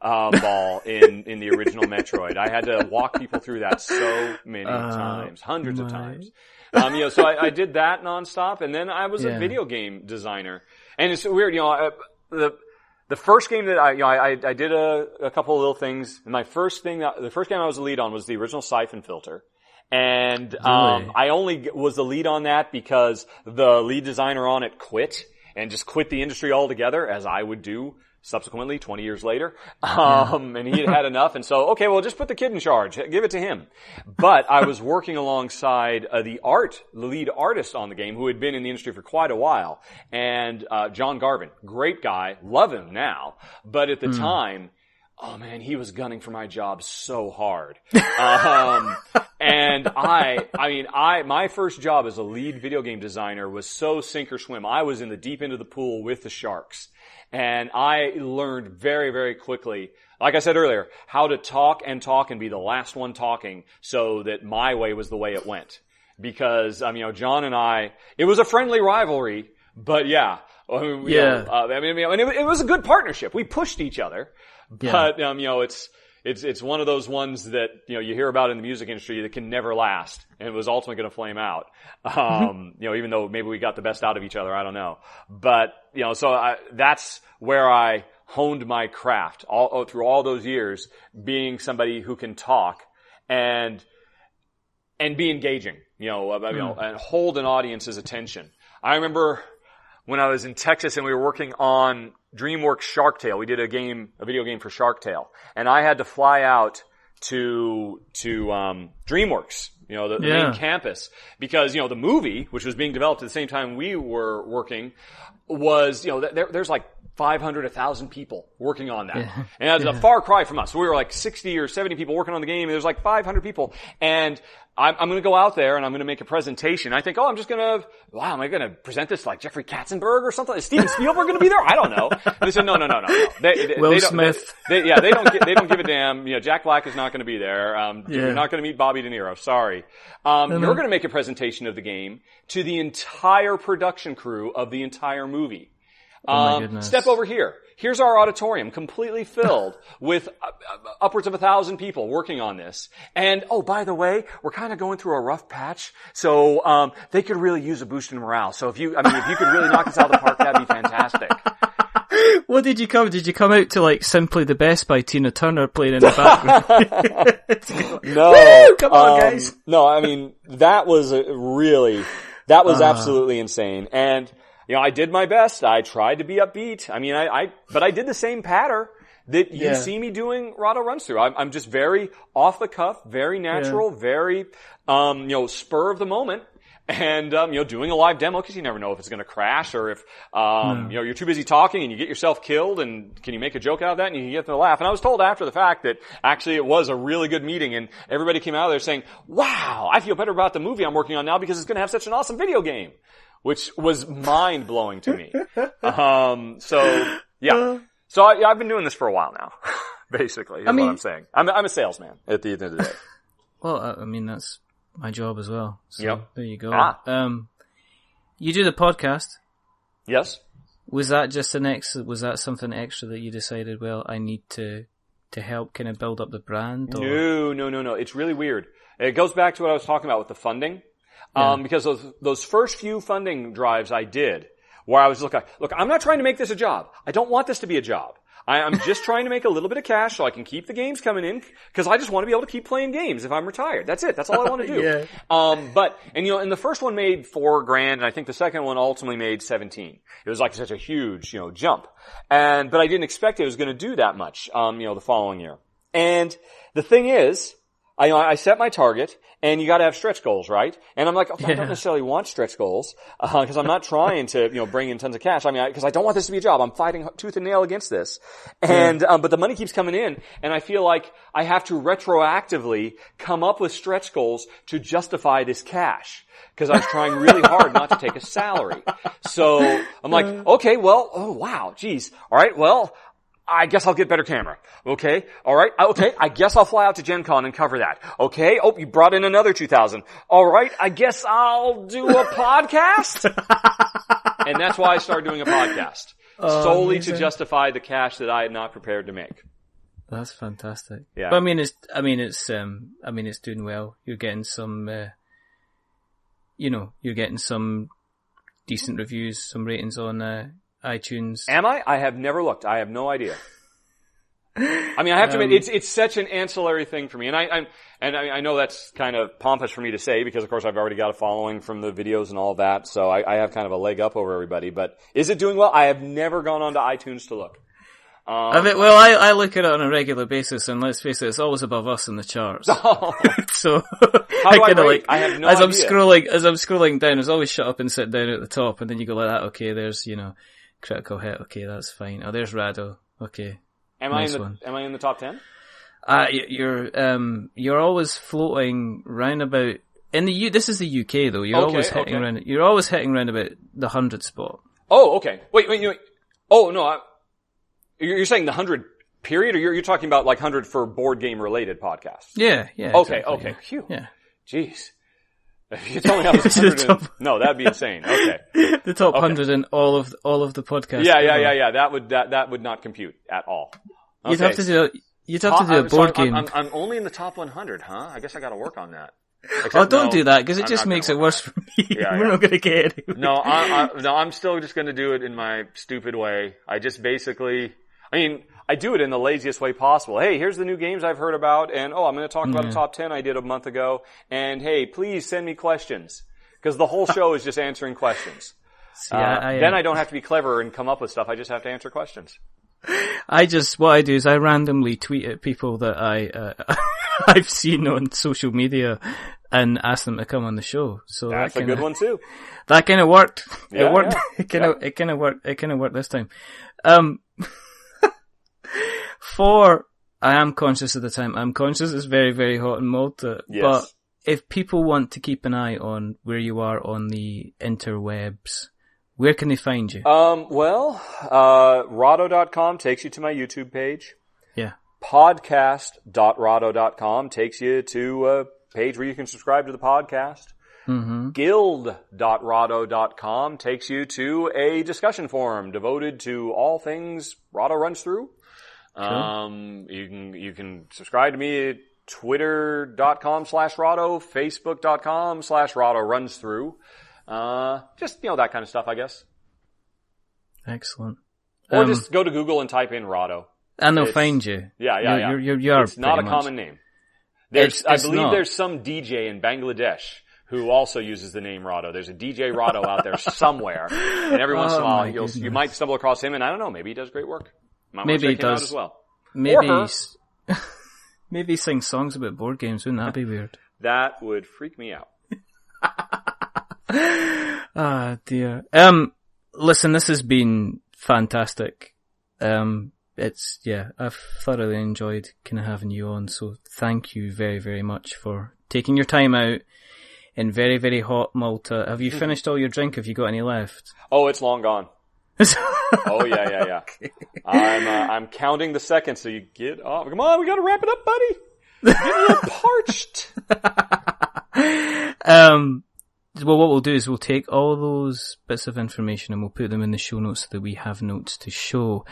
ball in the original Metroid. I had to walk people through that so many times, hundreds of times. So I did that nonstop, and then I was a video game designer. And it's weird, the first game that I did a couple of little things. And the first game I was the lead on was the original Siphon Filter. And, Really? I only was the lead on that because the lead designer on it quit and just quit the industry altogether, as I would do subsequently 20 years later. And he had enough. And so, okay, well, just put the kid in charge. Give it to him. But I was working alongside the lead artist on the game, who had been in the industry for quite a while. And John Garvin, great guy, love him now. But at the time, oh man, he was gunning for my job so hard. And my first job as a lead video game designer was so sink or swim. I was in the deep end of the pool with the sharks. And I learned very, very quickly, like I said earlier, how to talk and be the last one talking so that my way was the way it went. Because, John and I, it was a friendly rivalry, but it was a good partnership. We pushed each other. But, it's one of those ones that, you hear about in the music industry that can never last. And it was ultimately going to flame out. Even though maybe we got the best out of each other, I don't know. But, that's where I honed my craft through all those years, being somebody who can talk and be engaging, and hold an audience's attention. I remember when I was in Texas and we were working on DreamWorks Shark Tale. We did a video game for Shark Tale, and I had to fly out to DreamWorks, the main campus, because, the movie, which was being developed at the same time we were working, was, there's like 500, 1,000 people working on that. Yeah. And that's a far cry from us. So we were like 60 or 70 people working on the game, and there's like 500 people. And I'm going to go out there and I'm going to make a presentation. I think, am I going to present this like Jeffrey Katzenberg or something? Is Steven Spielberg going to be there? I don't know. And they said, no. Will Smith. They don't give a damn. Jack Black is not going to be there. You're not going to meet Bobby De Niro. Sorry. You're going to make a presentation of the game to the entire production crew of the entire movie. Oh my goodness. Step over here. Here's our auditorium completely filled with upwards of 1,000 people working on this. And, by the way, we're kind of going through a rough patch. So, they could really use a boost in morale. So if you could really knock this out of the park, that'd be fantastic. What did you come? Did you come out to like Simply the Best by Tina Turner playing in the background? No. Woo! Come on, guys. No, that was absolutely insane. And, I did my best. I tried to be upbeat. But I did the same patter that you see me doing Rahdo Runs Through. I'm just very off the cuff, very natural, very, spur of the moment. And, doing a live demo, cause you never know if it's gonna crash or if, you're too busy talking and you get yourself killed, and can you make a joke out of that and you can get them to laugh. And I was told after the fact that actually it was a really good meeting, and everybody came out of there saying, wow, I feel better about the movie I'm working on now because it's gonna have such an awesome video game. Which was mind-blowing to me. So I've been doing this for a while now, basically, is what I'm saying. I'm a salesman at the end of the day. Well, that's my job as well. So there you go. You do the podcast. Yes. Was that was that something extra that you decided, well, I need to help kind of build up the brand? Or? No. It's really weird. It goes back to what I was talking about with the funding. Because those first few funding drives I did, where I was look, I'm not trying to make this a job. I don't want this to be a job. I'm just trying to make a little bit of cash so I can keep the games coming in, because I just want to be able to keep playing games if I'm retired. That's it. That's all I want to do. And the first one made $4,000, and I think the second one ultimately made 17. It was like such a huge, jump. But I didn't expect it was going to do that much, the following year. And the thing is, I set my target, and you gotta have stretch goals, right? And I'm like, okay, I don't necessarily want stretch goals, because I'm not trying to, bring in tons of cash. Because I don't want this to be a job. I'm fighting tooth and nail against this. And, but the money keeps coming in, and I feel like I have to retroactively come up with stretch goals to justify this cash. Because I was trying really hard not to take a salary. So, I'm like, okay, well, oh wow, geez. Alright, well, I guess I'll get better camera. Okay. All right. Okay. I guess I'll fly out to Gen Con and cover that. Okay. Oh, you brought in another 2,000. All right. I guess I'll do a podcast. And that's why I started doing a podcast. Solely to justify the cash that I had not prepared to make. That's fantastic. Yeah. But it's doing well. You're getting some, you're getting some decent reviews, some ratings on, iTunes. Am I? I have never looked. I have no idea. I have to admit, it's such an ancillary thing for me, and I know that's kind of pompous for me to say, because of course I've already got a following from the videos and all that, so I have kind of a leg up over everybody. But is it doing well? I have never gone onto iTunes to look. I look at it on a regular basis, and let's face it, it's always above us in the charts. So how do I rate? I have no idea. As I'm scrolling down, there's always shut up and sit down at the top, and then you go like that. Okay, there's Critical Hit. Okay, that's fine. Oh, there's Rahdo. Okay. Am I in the top 10? You're always floating round about this is the UK though. You're always hitting round about the 100 spot. Oh, okay. Wait. Oh, no. You're saying the 100 period, or you're talking about like 100 for board game related podcasts? Yeah. Okay. Exactly. Okay. Phew. Yeah. Jeez. If you tell me I was 100 no, that'd be insane. Okay. The top 100 in all of the podcasts. Yeah. That would not compute at all. Okay. You'd have to do a board game. I'm only in the top 100, huh? I guess I gotta work on that. Don't do that, because it just makes it worse for me. We're not gonna get it. No, I'm still just gonna do it in my stupid way. I just basically, I do it in the laziest way possible. Hey, here's the new games I've heard about, and I'm going to talk about the top 10 I did a month ago, and hey, please send me questions. Because the whole show is just answering questions. Then I don't have to be clever and come up with stuff, I just have to answer questions. What I do is I randomly tweet at people that I've seen on social media and ask them to come on the show. So that's a good one too. That kind of worked. Yeah, it worked. Yeah. It kind of worked this time. I am conscious of the time. I'm conscious it's very, very hot in Malta. Yes. But if people want to keep an eye on where you are on the interwebs, where can they find you? Rahdo.com takes you to my YouTube page. Yeah. Podcast.rahdo.com takes you to a page where you can subscribe to the podcast. Mm-hmm. Guild.rahdo.com takes you to a discussion forum devoted to all things Rahdo runs through. Cool. You can subscribe to me at twitter.com/Rahdo, facebook.com/Rahdo runs through. Just, that kind of stuff, I guess. Excellent. Or just go to Google and type in Rahdo. And they'll find you. Yeah. You're it's not a common name. I believe there's some DJ in Bangladesh who also uses the name Rahdo. There's a DJ Rahdo out there somewhere. And every once in a while, you might stumble across him, and I don't know, maybe he does great work. Maybe he does as well. Maybe he sings songs about board games. Wouldn't that be weird? That would freak me out. Ah, dear. Listen, this has been fantastic. I've thoroughly enjoyed kind of having you on. So thank you very, very much for taking your time out in very, very hot Malta. Have you finished all your drink? Have you got any left? Oh, it's long gone. Oh yeah. Okay. I'm counting the seconds, so you get off. Come on, we gotta wrap it up, buddy. Get a little parched. well, what we'll do is we'll take all those bits of information and we'll put them in the show notes so that we have notes to show.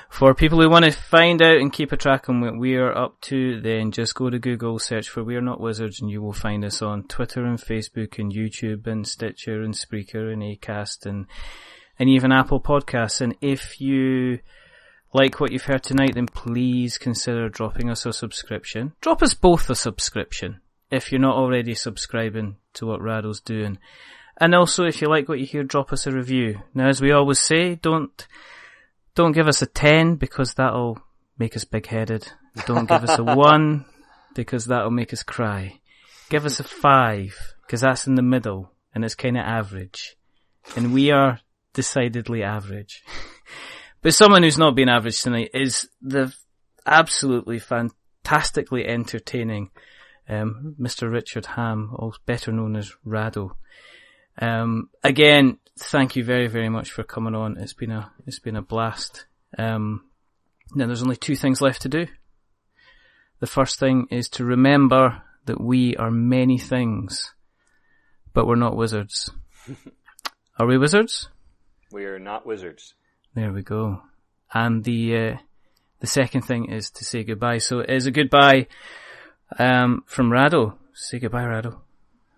For people who want to find out and keep a track on what we are up to, then just go to Google, search for We're Not Wizards, and you will find us on Twitter and Facebook and YouTube and Stitcher and Spreaker and Acast and even Apple Podcasts. And if you like what you've heard tonight, then please consider dropping us a subscription. Drop us both a subscription if you're not already subscribing to what Rahdo's doing. And also, if you like what you hear, drop us a review. Now, as we always say, don't give us a 10 because that'll make us big-headed. Don't give us a 1 because that'll make us cry. Give us a 5 because that's in the middle and it's kind of average. And we are decidedly average. But someone who's not been average tonight is the absolutely fantastically entertaining Mr. Richard Ham, also better known as Rahdo. Again, thank you very, very much for coming on. It's been a blast. Now there's only 2 things left to do. The first thing is to remember that we are many things, but we're not wizards. Are we wizards? We are not wizards. There we go. And the second thing is to say goodbye. So it is a goodbye from Rahdo. Say goodbye, Rahdo.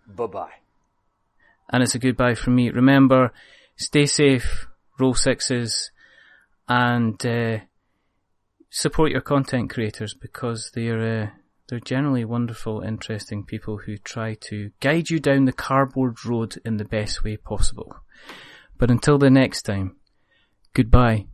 Bye-bye. And it's a goodbye from me. Remember, stay safe, roll 6s, and support your content creators because they're generally wonderful, interesting people who try to guide you down the cardboard road in the best way possible. But until the next time, goodbye.